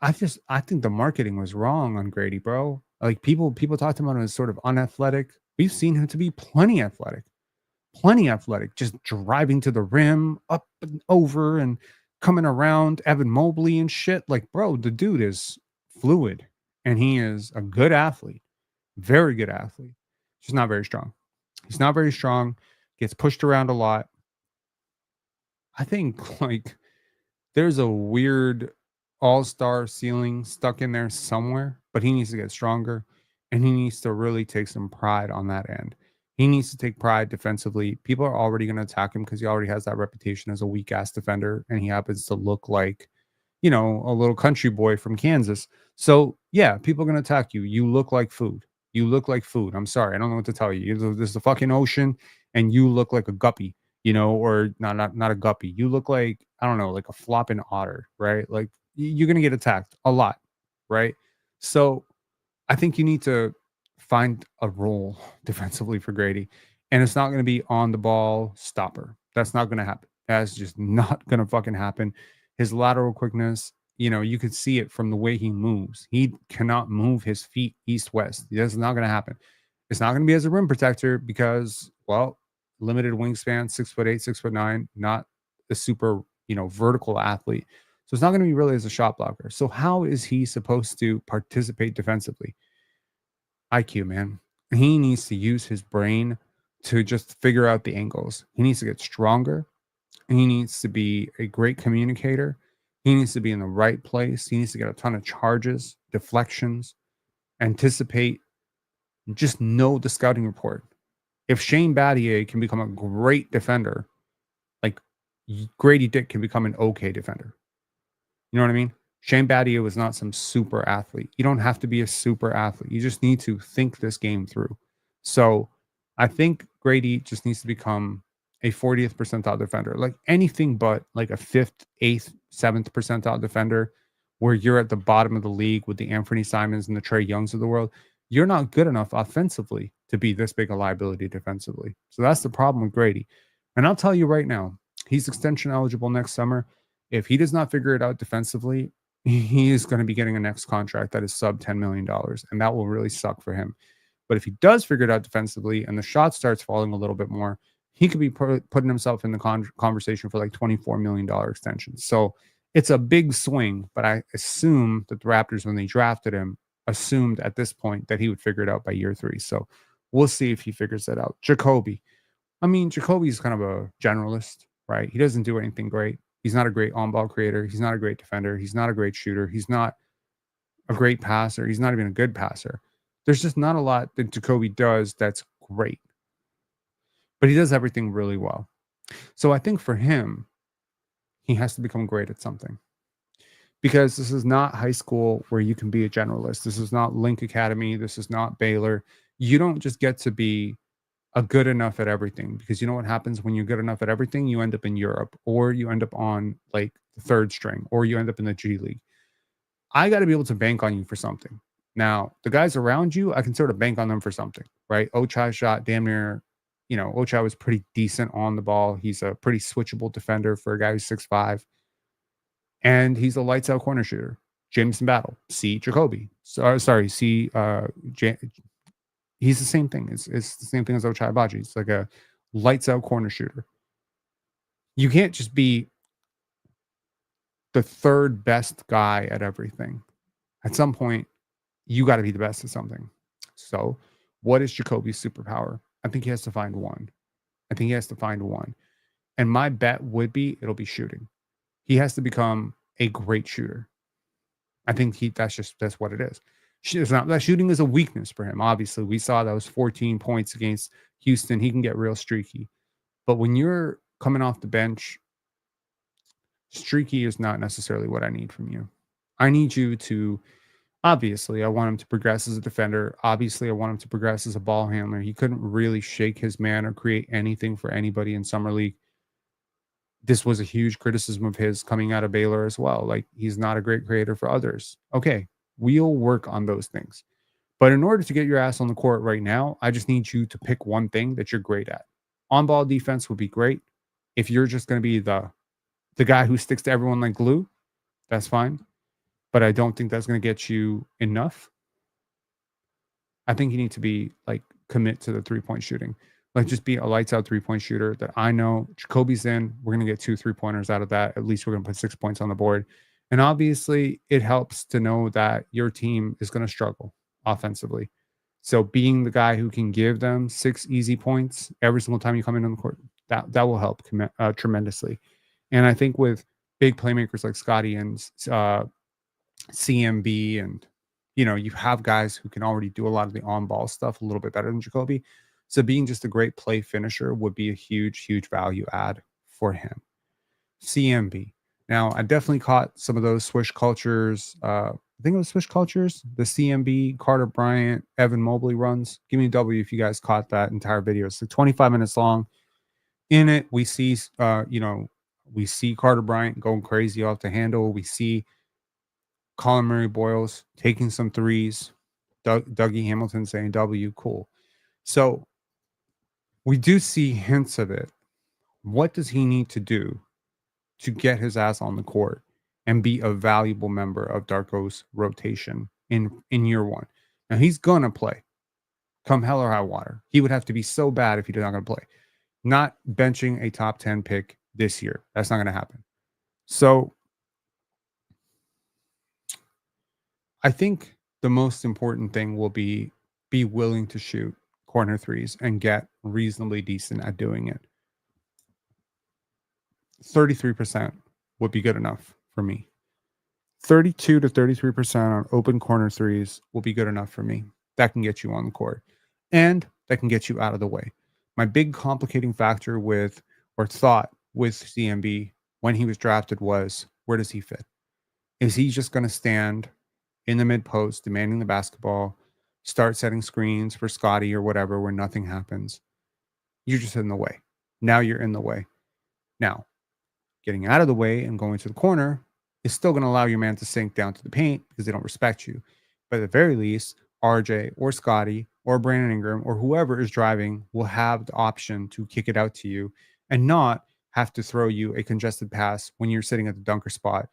I think the marketing was wrong on Grady, bro. Like, people talked about him as sort of unathletic. We've seen him to be plenty athletic, just driving to the rim, up and over, and coming around Evan Mobley and shit. Like, bro, the dude is fluid, and he is a good athlete, very good athlete. Just not very strong. He's not very strong, gets pushed around a lot. I think like there's a weird all-star ceiling stuck in there somewhere, but he needs to get stronger and he needs to really take some pride on that end. He needs to take pride defensively. People are already going to attack him because he already has that reputation as a weak ass defender and he happens to look like, a little country boy from Kansas. So, yeah, people are going to attack you. You look like food. You look like food. I'm sorry. I don't know what to tell you. There's the fucking ocean and you look like a guppy, or not a guppy. You look like, I don't know, like a flopping otter, right? Like you're going to get attacked a lot, right? So, I think you need to find a role defensively for Grady, and it's not going to be on the ball stopper. That's not going to happen. That's just not going to fucking happen. His lateral quickness, you could see it from the way he moves. He cannot move his feet east west. That's not going to happen. It's not going to be as a rim protector because, well, limited wingspan, 6'8", 6'9", not a super, vertical athlete. So it's not going to be really as a shot blocker. So how is he supposed to participate defensively? IQ, man. He needs to use his brain to just figure out the angles. He needs to get stronger. He needs to be a great communicator. He needs to be in the right place. He needs to get a ton of charges, deflections, anticipate, just know the scouting report. If Shane Battier can become a great defender, like Grady Dick can become an okay defender. You know what I mean? Shane Battier was not some super athlete. You don't have to be a super athlete. You just need to think this game through. So I think Grady just needs to become a 40th percentile defender, like anything but like a 5th, 8th, 7th percentile defender, where you're at the bottom of the league with the Anthony Simons and the Trey Youngs of the world. You're not good enough offensively to be this big a liability defensively. So that's the problem with Grady. And I'll tell you right now, he's extension eligible next summer. If he does not figure it out defensively, he is going to be getting a next contract that is sub $10 million, and that will really suck for him. But if he does figure it out defensively and the shot starts falling a little bit more, he could be putting himself in the conversation for like $24 million extensions. So it's a big swing, but I assume that the Raptors, when they drafted him, assumed at this point that he would figure it out by year 3. So we'll see if he figures that out. Jacoby. I mean, Jacoby's kind of a generalist, right? He doesn't do anything great. He's not a great on-ball creator. He's not a great defender. He's not a great shooter. He's not a great passer. He's not even a good passer. There's just not a lot that Jacoby does that's great. But he does everything really well. So I think for him, he has to become great at something. Because this is not high school where you can be a generalist. This is not Link Academy. This is not Baylor. You don't just get to be a good enough at everything, because you know what happens when you're good enough at everything? You end up in Europe, or you end up on like the third string, or you end up in the G League. I got to be able to bank on you for something. Now, the guys around you, I can sort of bank on them for something, right? Ochai shot damn near, Ochai was pretty decent on the ball. He's a pretty switchable defender for a guy who's 6'5", and he's a lights out corner shooter. Jameson Battle, see Jacoby. See he's the same thing. It's the same thing as Ochai Agbaji. It's like a lights out corner shooter. You can't just be the third best guy at everything. At some point, you got to be the best at something. So, what is Jacoby's superpower? I think he has to find one. And my bet would be it'll be shooting. He has to become a great shooter. I think that's what it is. It's not that shooting is a weakness for him. Obviously, we saw those 14 points against Houston. He can get real streaky. But when you're coming off the bench, streaky is not necessarily what I need from you. I need you to, obviously, I want him to progress as a defender. Obviously, I want him to progress as a ball handler. He couldn't really shake his man or create anything for anybody in Summer League. This was a huge criticism of his coming out of Baylor as well. Like, he's not a great creator for others. Okay, we'll work on those things. But in order to get your ass on the court right now, I just need you to pick one thing that you're great at. On-ball defense would be great. If you're just going to be the guy who sticks to everyone like glue, that's fine. But I don't think that's going to get you enough. I think you need to be like commit to the 3-point shooting. Like, just be a lights out 3-point shooter that I know Jacoby's in. We're going to get 2 3-pointers out of that. At least we're going to put 6 points on the board. And obviously, it helps to know that your team is going to struggle offensively. So being the guy who can give them 6 easy points every single time you come in on the court, that will help tremendously. And I think with big playmakers like Scottie and CMB, and you have guys who can already do a lot of the on-ball stuff a little bit better than Jacoby. So being just a great play finisher would be a huge, huge value add for him. CMB. Now, I definitely caught some of those Swish cultures. I think it was Swish cultures, the CMB, Carter Bryant, Evan Mobley runs. Give me a W if you guys caught that entire video. It's like 25 minutes long. In it, we see, we see Carter Bryant going crazy off the handle. We see Colin Murray Boyles taking some threes. Dougie Hamilton saying W, cool. So we do see hints of it. What does he need to do to get his ass on the court and be a valuable member of Darko's rotation in year one? Now, he's going to play come hell or high water. He would have to be so bad if he's not going to play. Not benching a top 10 pick this year. That's not going to happen. So I think the most important thing will be willing to shoot corner threes and get reasonably decent at doing it. 33% would be good enough for me. 32 to 33% on open corner threes will be good enough for me. That can get you on the court and that can get you out of the way. My big complicating factor with CMB when he was drafted was, where does he fit? Is he just going to stand in the mid post, demanding the basketball, start setting screens for Scottie or whatever where nothing happens? You're just in the way. Now you're in the way. Now, getting out of the way and going to the corner is still going to allow your man to sink down to the paint because they don't respect you. But at the very least, RJ or Scottie or Brandon Ingram or whoever is driving will have the option to kick it out to you and not have to throw you a congested pass when you're sitting at the dunker spot,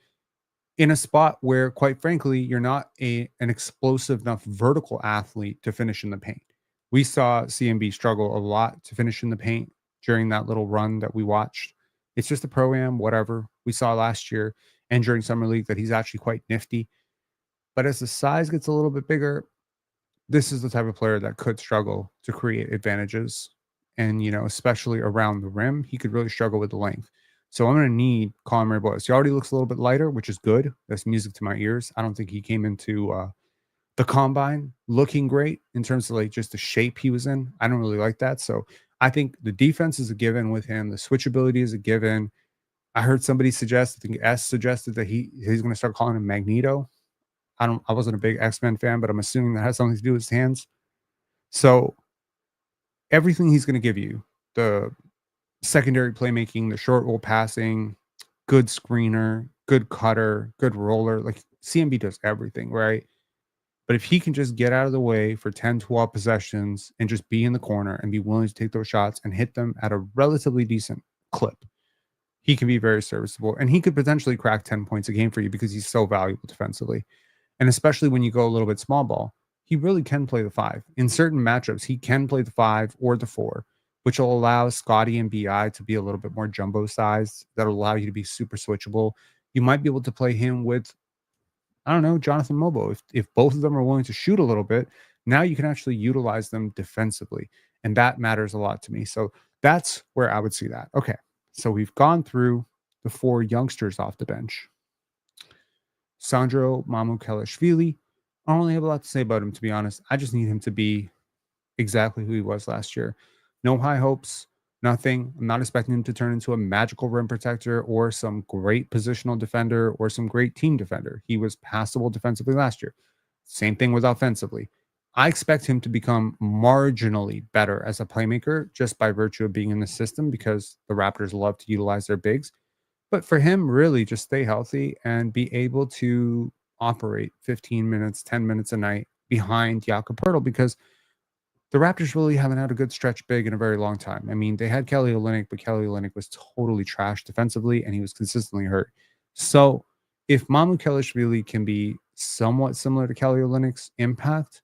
in a spot where, quite frankly, you're not an explosive enough vertical athlete to finish in the paint. We saw CMB struggle a lot to finish in the paint during that little run that we watched. It's just a pro-am, whatever. We saw last year and during Summer League that he's actually quite nifty. But as the size gets a little bit bigger, this is the type of player that could struggle to create advantages. And, especially around the rim, he could really struggle with the length. So I'm going to need Colin Murray Boyles. He already looks a little bit lighter, which is good. That's music to my ears. I don't think he came into the combine looking great in terms of like just the shape he was in. I don't really like that. So I think the defense is a given with him. The switchability is a given. I heard somebody suggest, I think S suggested that he's going to start calling him Magneto. I wasn't a big X-Men fan, but I'm assuming that has something to do with his hands. So everything he's going to give you, the secondary playmaking, the short roll passing, good screener, good cutter, good roller, like CMB does everything, right? But if he can just get out of the way for 10, 12 possessions and just be in the corner and be willing to take those shots and hit them at a relatively decent clip, he can be very serviceable. And he could potentially crack 10 points a game for you because he's so valuable defensively. And especially when you go a little bit small ball, he really can play the 5. In certain matchups, he can play the 5 or the 4, which will allow Scottie and BI to be a little bit more jumbo sized. That'll allow you to be super switchable. You might be able to play him with, I don't know, Jonathan Mobo. If both of them are willing to shoot a little bit, now you can actually utilize them defensively. And that matters a lot to me. So that's where I would see that. Okay. So we've gone through the 4 youngsters off the bench. Sandro Mamukelashvili. I don't really have a lot to say about him, to be honest. I just need him to be exactly who he was last year. No high hopes, nothing. I'm not expecting him to turn into a magical rim protector or some great positional defender or some great team defender. He was passable defensively last year. Same thing with offensively. I expect him to become marginally better as a playmaker just by virtue of being in the system because the Raptors love to utilize their bigs. But for him, really just stay healthy and be able to operate 15 minutes, 10 minutes a night behind Jakob Poeltl because the Raptors really haven't had a good stretch big in a very long time. I mean, they had Kelly Olynyk, but Kelly Olynyk was totally trashed defensively and he was consistently hurt. So if Mamukelashvili can be somewhat similar to Kelly Olynyk's impact,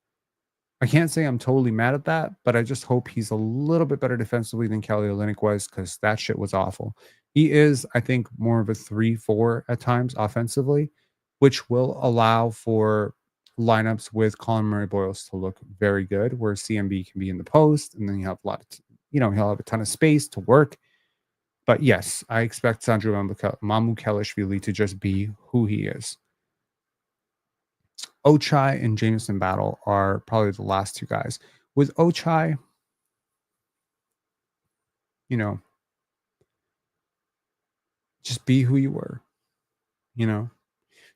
I can't say I'm totally mad at that, but I just hope he's a little bit better defensively than Kelly Olynyk was because that shit was awful. He is, I think, more of a 3-4 at times offensively, which will allow for lineups with Colin Murray Boyle still look very good, where CMB can be in the post, and then you have a lot of, he'll have a ton of space to work. But yes, I expect Sandro Mamukelashvili to just be who he is. Ochai and Jameson Battle are probably the last two guys. With Ochai, just be who you were,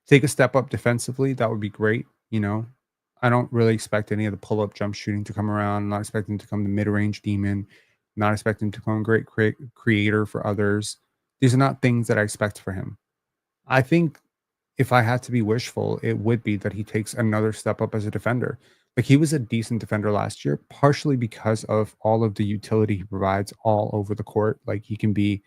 take a step up defensively. That would be great. I don't really expect any of the pull-up jump shooting to come around. I'm not expecting to come the mid-range demon. I'm not expecting to become a great creator for others. These are not things that I expect for him. I think if I had to be wishful, it would be that he takes another step up as a defender. Like, he was a decent defender last year, partially because of all of the utility he provides all over the court. Like, he can be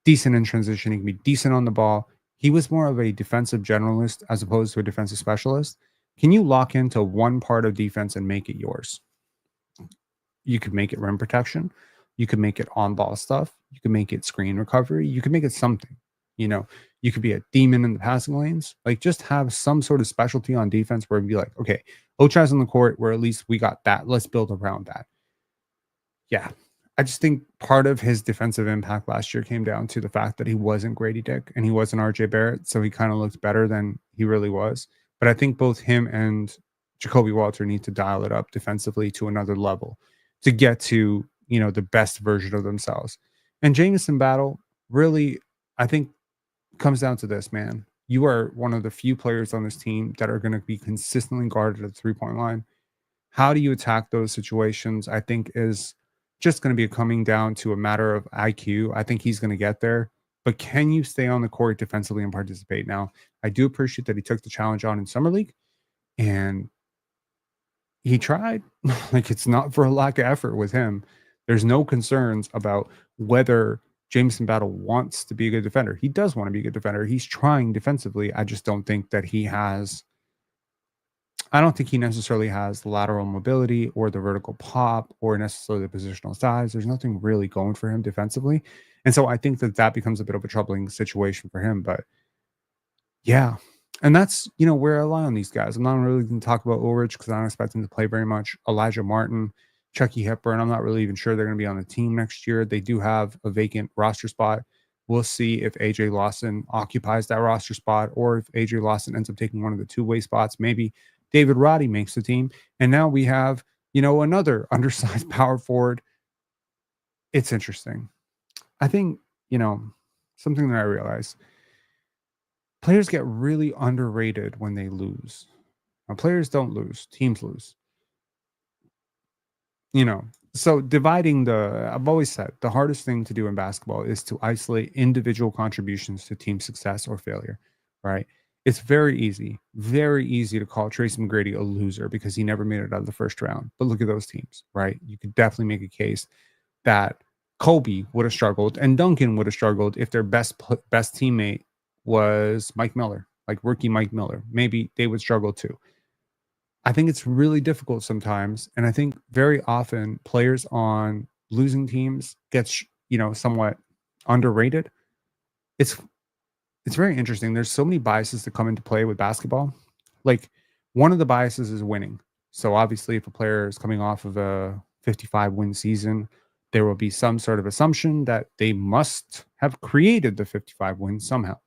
decent in transition, he can be decent on the ball. He was more of a defensive generalist as opposed to a defensive specialist. Can you lock into one part of defense and make it yours? You could make it rim protection. You could make it on ball stuff. You could make it screen recovery. You could make it something. You could be a demon in the passing lanes. Like, just have some sort of specialty on defense where it'd be like, okay, Ochai's on the court, where at least we got that. Let's build around that. Yeah. I just think part of his defensive impact last year came down to the fact that he wasn't Grady Dick and he wasn't RJ Barrett. So he kind of looked better than he really was. But I think both him and Jacoby Walter need to dial it up defensively to another level to get to, the best version of themselves. And Jameson Battle really, I think, comes down to this, man. You are one of the few players on this team that are going to be consistently guarded at the 3-point line. How do you attack those situations, I think, is just going to be coming down to a matter of IQ. I think he's going to get there. But can you stay on the court defensively and participate? Now, I do appreciate that he took the challenge on in Summer League, and he tried. Like, it's not for a lack of effort with him. There's no concerns about whether Jameson Battle wants to be a good defender. He does want to be a good defender. He's trying defensively. I just don't think that I don't think he necessarily has the lateral mobility or the vertical pop or necessarily the positional size. There's nothing really going for him defensively. And so I think that becomes a bit of a troubling situation for him. But yeah, and that's, where I rely on these guys. I'm not really going to talk about Ulrich because I don't expect him to play very much. Elijah Martin, Chucky Hepburn, I'm not really even sure they're going to be on the team next year. They do have a vacant roster spot. We'll see if AJ Lawson occupies that roster spot or if AJ Lawson ends up taking one of the two-way spots. Maybe David Roddy makes the team. And now we have, another undersized power forward. It's interesting. I think, something that I realize, players get really underrated when they lose. Now, players don't lose, teams lose. So I've always said the hardest thing to do in basketball is to isolate individual contributions to team success or failure, right? It's very easy to call Tracy McGrady a loser because he never made it out of the first round. But look at those teams, right? You could definitely make a case that Kobe would have struggled and Duncan would have struggled if their best teammate was Mike Miller, like rookie Mike Miller. Maybe they would struggle too. I think it's really difficult sometimes. And I think very often players on losing teams gets, somewhat underrated. It's very interesting. There's so many biases that come into play with basketball. Like, one of the biases is winning. So obviously, if a player is coming off of a 55 win season, there will be some sort of assumption that they must have created the 55 wins somehow.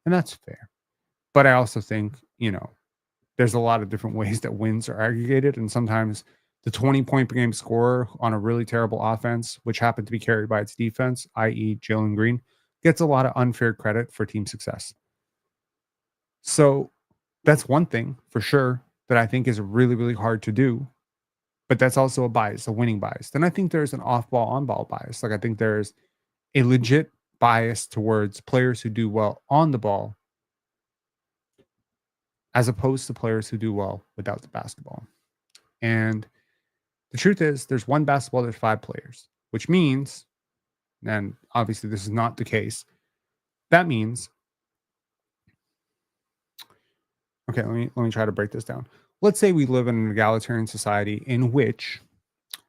And that's fair. But I also think, there's a lot of different ways that wins are aggregated. And sometimes the 20-point per game scorer on a really terrible offense, which happened to be carried by its defense, i.e. Jalen Green, gets a lot of unfair credit for team success. So that's one thing for sure that I think is really, really hard to do. But that's also a bias, a winning bias. Then I think there's an off-ball, on-ball bias. Like, I think there's a legit bias towards players who do well on the ball as opposed to players who do well without the basketball. And the truth is, there's one basketball, there's 5 players, which means, and obviously this is not the case, that means, okay, let me try to break this down. Let's say we live in an egalitarian society in which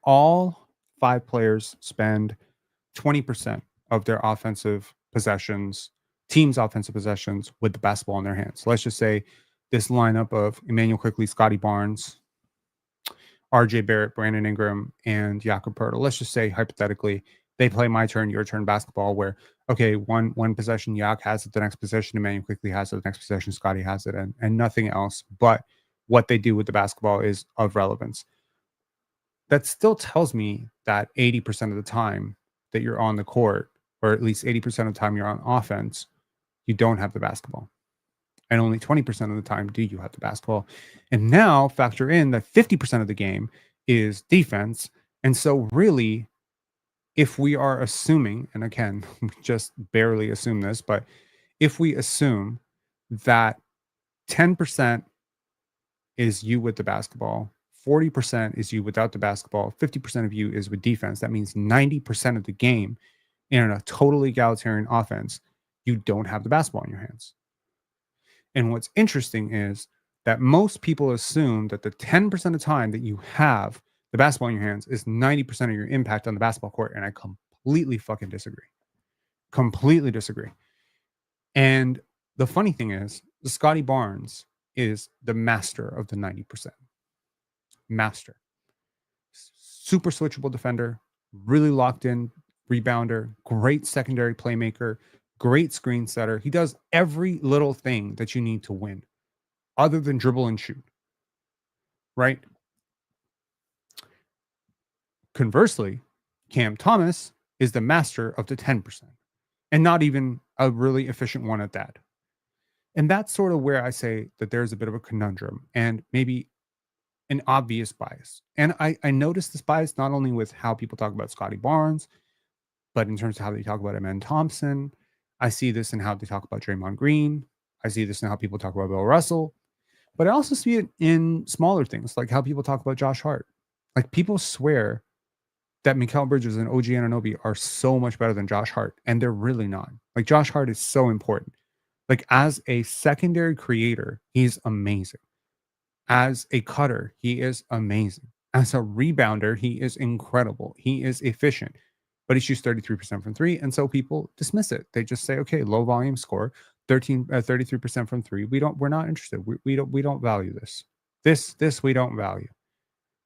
all 5 players spend 20% of their offensive possessions, team's offensive possessions, with the basketball in their hands. So let's just say this lineup of Emmanuel Quickley, Scottie Barnes, RJ Barrett, Brandon Ingram, and Jakob Poeltl. Let's just say hypothetically they play my turn, your turn basketball, where okay, one possession Yak has it, the next possession Emmanuel Quickley has it, the next possession Scottie has it, and nothing else. But what they do with the basketball is of relevance. That still tells me that 80% of the time that you're on the court, or at least 80% of the time you're on offense, you don't have the basketball. And only 20% of the time do you have the basketball. And now factor in that 50% of the game is defense. And so really, if we are assuming, and again, we just barely assume this, but if we assume that 10% is you with the basketball, 40% is you without the basketball, 50% of you is with defense, that means 90% of the game in a totally egalitarian offense, you don't have the basketball in your hands. And what's interesting is that most people assume that the 10% of time that you have the basketball in your hands is 90% of your impact on the basketball court. And I completely fucking disagree. Completely disagree. And the funny thing is, Scottie Barnes is the master of the 90%. Master. Super switchable defender, really locked in rebounder, great secondary playmaker, great screen setter. He does every little thing that you need to win other than dribble and shoot, right? Conversely, Cam Thomas is the master of the 10% and not even a really efficient one at that. And that's sort of where I say that there's a bit of a conundrum and maybe an obvious bias. And I noticed this bias not only with how people talk about Scottie Barnes, but in terms of how they talk about Amen Thompson. I see this in how they talk about Draymond Green. I see this in how people talk about Bill Russell. But I also see it in smaller things, like how people talk about Josh Hart. Like people swear that Mikal Bridges and OG Anunoby are so much better than Josh Hart, and they're really not. Like Josh Hart is so important. Like as a secondary creator, he's amazing. As a cutter, he is amazing. As a rebounder, he is incredible. He is efficient, but he shoots 33% from three. And so people dismiss it. They just say, okay, low volume score, 33% from three. We're not interested. We don't value this. This we don't value.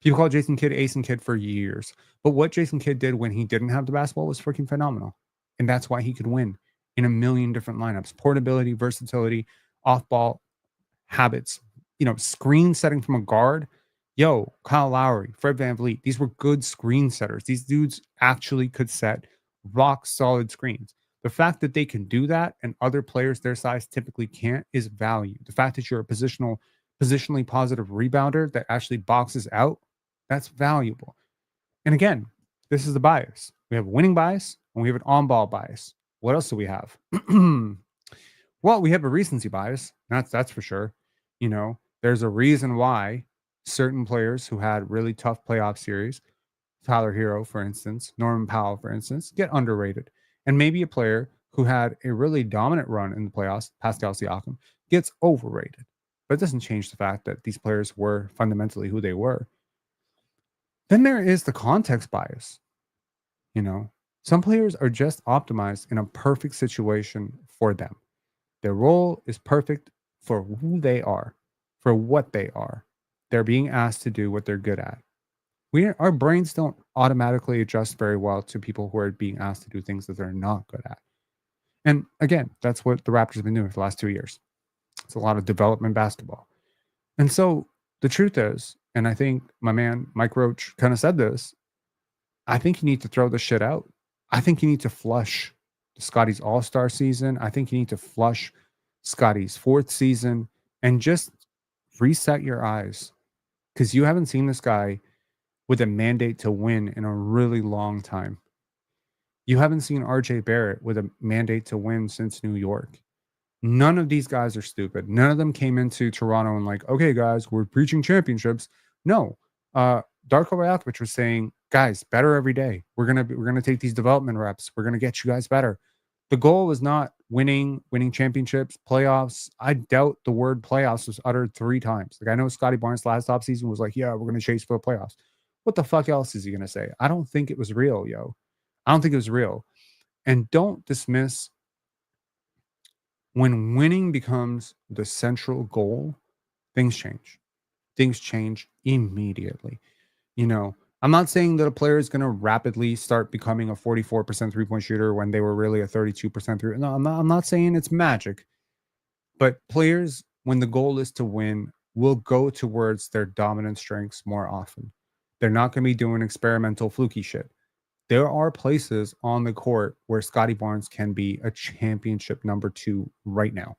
People call Jason Kidd Ace and Kidd for years. But what Jason Kidd did when he didn't have the basketball was freaking phenomenal. And that's why he could win in a million different lineups. Portability, versatility, off-ball habits, screen setting from a guard. Yo, Kyle Lowry, Fred VanVleet, these were good screen setters. These dudes actually could set rock solid screens. The fact that they can do that and other players their size typically can't is value. The fact that you're a positionally positive rebounder that actually boxes out, that's valuable. And again, this is the bias. We have a winning bias and we have an on-ball bias. What else do we have? Well, we have a recency bias. That's for sure. There's a reason why certain players who had really tough playoff series, Tyler Hero, for instance, Norman Powell, for instance, get underrated. And maybe a player who had a really dominant run in the playoffs, Pascal Siakam, gets overrated. But it doesn't change the fact that these players were fundamentally who they were. Then there is the context bias. Some players are just optimized in a perfect situation for them. Their role is perfect for who they are, for what they are. They're being asked to do what they're good at. Our brains don't automatically adjust very well to people who are being asked to do things that they're not good at. And again, that's what the Raptors have been doing for the last 2 years. It's a lot of development basketball. And so the truth is, and I think my man Mike Roach kind of said this, I think you need to throw this shit out. I think you need to flush Scottie's All-Star season. I think you need to flush Scottie's fourth season and just reset your eyes, because you haven't seen this guy with a mandate to win in a really long time. You haven't seen RJ Barrett with a mandate to win since New York. None of these guys are stupid. None of them came into Toronto and like, okay, guys, we're preaching championships. No, Darko Rajakovic was saying, guys, better every day. We're gonna take these development reps. We're gonna get you guys better. The goal was not winning championships, playoffs. I doubt the word playoffs was uttered 3 times. Like I know Scottie Barnes last offseason was like, yeah, we're gonna chase for the playoffs. What the fuck else is he gonna say? I don't think it was real, yo. I don't think it was real. And don't dismiss when winning becomes the central goal, things change. Things change immediately. You know, I'm not saying that a player is going to rapidly start becoming a 44% three-point shooter when they were really a 32% three. No, I'm not saying it's magic, but players, when the goal is to win, will go towards their dominant strengths more often. They're not going to be doing experimental fluky shit. There are places on the court where Scottie Barnes can be a championship number 2 right now.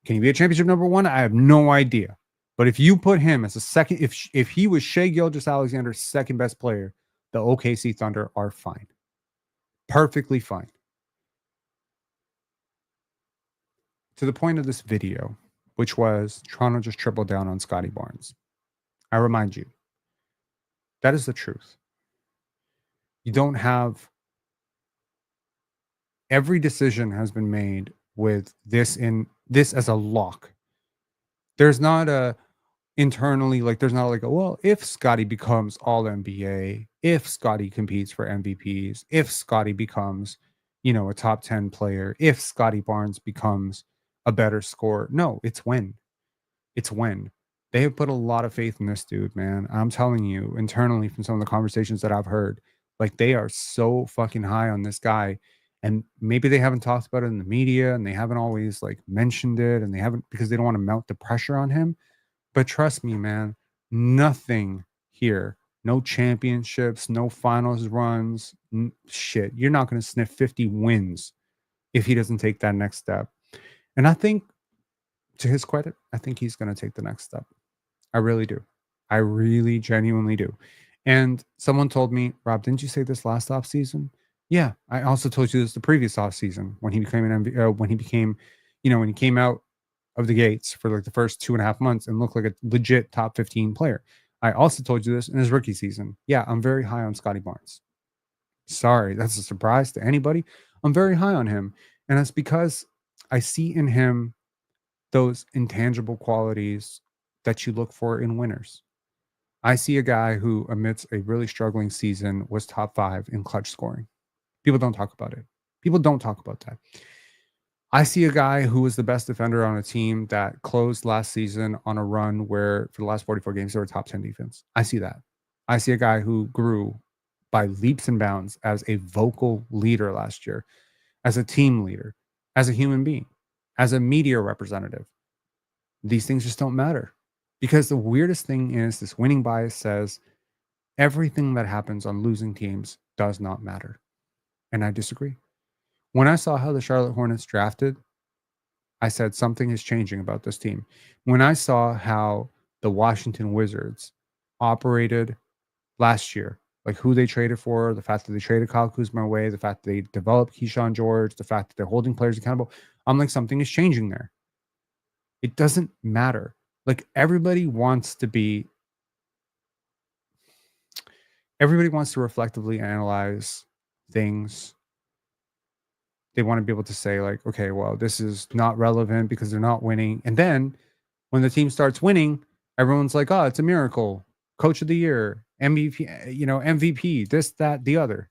Can he be a championship number 1? I have no idea. But if you put him as a second, if he was Shai Gilgeous-Alexander's second best player, the OKC Thunder are fine. Perfectly fine. To the point of this video, which was Toronto just tripled down on Scottie Barnes. I remind you, that is the truth. You don't have every decision has been made with this as a lock. There's not a internally, like there's not like a, well, if Scottie becomes all NBA, if Scottie competes for MVPs, if Scottie becomes, a top 10 player, if Scottie Barnes becomes a better scorer. No, it's when. It's when. They have put a lot of faith in this dude, man. I'm telling you, internally from some of the conversations that I've heard, like they are so fucking high on this guy. And maybe they haven't talked about it in the media and they haven't always like mentioned it and they haven't because they don't want to mount the pressure on him. But trust me, man, nothing here. No championships, no finals runs. Shit. You're not going to sniff 50 wins if he doesn't take that next step. And I think, to his credit, I think he's going to take the next step. I really do. I really genuinely do. And someone told me, Rob, didn't you say this last offseason? Yeah, I also told you this the previous offseason when he became an MVP, when he came out of the gates for like the first 2.5 months and looked like a legit top 15 player. I also told you this in his rookie season. Yeah, I'm very high on Scottie Barnes. Sorry, that's a surprise to anybody. I'm very high on him. And that's because I see in him those intangible qualities that you look for in winners. I see a guy who, amidst a really struggling season, was top 5 in clutch scoring. People don't talk about it. People don't talk about that. I see a guy who was the best defender on a team that closed last season on a run where for the last 44 games, they were top 10 defense. I see that. I see a guy who grew by leaps and bounds as a vocal leader last year, as a team leader, as a human being, as a media representative. These things just don't matter because the weirdest thing is this winning bias says everything that happens on losing teams does not matter. And I disagree. When I saw how the Charlotte Hornets drafted, I said something is changing about this team. When I saw how the Washington Wizards operated last year, like who they traded for, the fact that they traded Kyle Kuzma away, the fact that they developed Keyshawn George, the fact that they're holding players accountable, I'm like, something is changing there. It doesn't matter. Like everybody wants to reflectively analyze things. They want to be able to say like, okay, well, this is not relevant because they're not winning. And then when the team starts winning, everyone's like, oh, it's a miracle. Coach of the year, MVP, MVP, this, that, the other.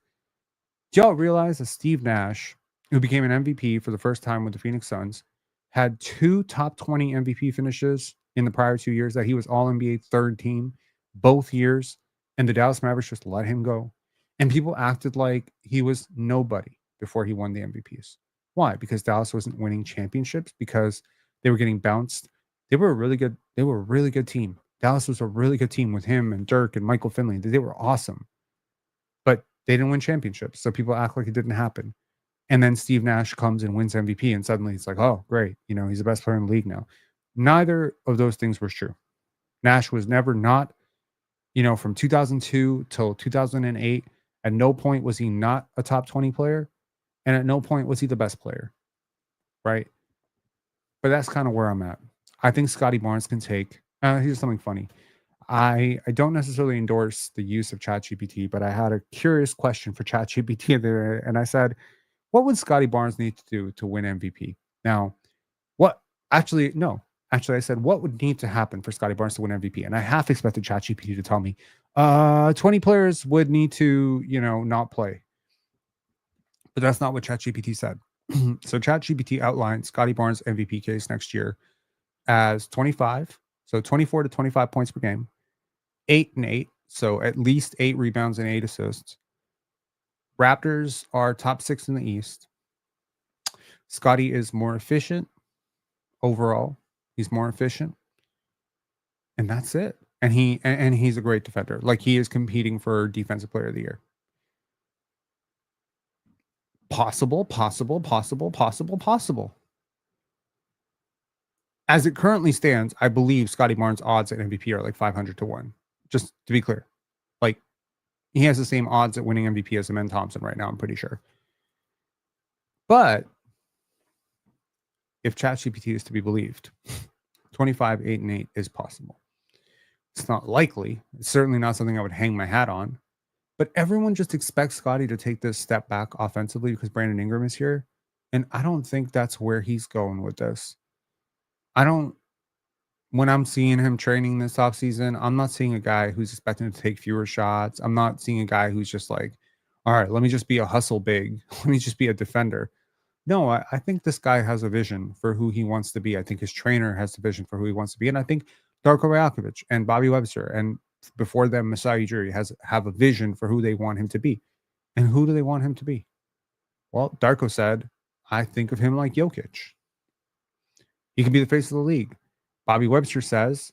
Do y'all realize that Steve Nash, who became an MVP for the first time with the Phoenix Suns, had 2 top 20 MVP finishes in the prior 2 years, that he was all NBA third team both years, and the Dallas Mavericks just let him go. And people acted like he was nobody before he won the MVPs. Why? Because Dallas wasn't winning championships, because they were getting bounced. They were a really good team. Dallas was a really good team with him and Dirk and Michael Finley. They were awesome. But they didn't win championships. So people act like it didn't happen. And then Steve Nash comes and wins MVP, and suddenly it's like, oh, great. He's the best player in the league now. Neither of those things was true. Nash was never not, from 2002 till 2008, at no point was he not a top 20 player. And at no point was he the best player. Right. But that's kind of where I'm at. I think Scottie Barnes can take, here's something funny. I don't necessarily endorse the use of ChatGPT, but I had a curious question for ChatGPT there, and I said, what would Scottie Barnes need to do to win MVP? Now, I said, what would need to happen for Scottie Barnes to win MVP? And I half expected ChatGPT to tell me, 20 players would need to, not play. But that's not what ChatGPT said. So ChatGPT outlined Scottie Barnes' MVP case next year as 25, So 24 to 25 points per game, 8 and 8. So at least 8 rebounds and 8 assists. Raptors are top 6 in the East. Scottie is more efficient overall. He's more efficient. And that's it. And he's a great defender. Like, he is competing for defensive player of the year. Possible. As it currently stands, I believe Scottie Barnes' odds at MVP are like 500 to 1. Just to be clear. Like, he has the same odds at winning MVP as Amen Thompson right now, I'm pretty sure. But if ChatGPT is to be believed, 25, 8, and 8 is possible. It's not likely. It's certainly not something I would hang my hat on. But everyone just expects Scottie to take this step back offensively because Brandon Ingram is here. And I don't think that's where he's going with this. When I'm seeing him training this offseason, I'm not seeing a guy who's expecting to take fewer shots. I'm not seeing a guy who's just like, all right, let me just be a hustle big. Let me just be a defender. No, I think this guy has a vision for who he wants to be. I think his trainer has a vision for who he wants to be. And I think Darko Rajakovic and Bobby Webster and before them, Masai have a vision for who they want him to be. And who do they want him to be? Well, Darko said, I think of him like Jokic. He can be the face of the league. Bobby Webster says,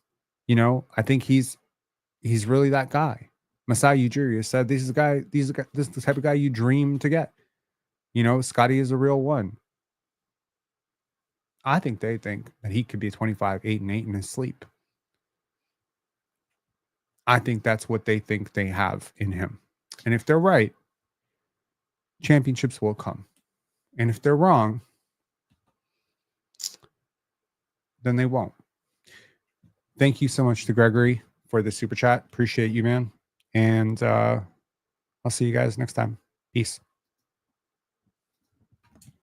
I think he's really that guy. Masai Ujiri said, this is the type of guy you dream to get. Scottie is a real one. I think they think that he could be a 25, 8, and 8 in his sleep. I think that's what they think they have in him. And if they're right, championships will come. And if they're wrong, then they won't. Thank you so much to Gregory for the super chat. Appreciate you, man. And I'll see you guys next time. Peace.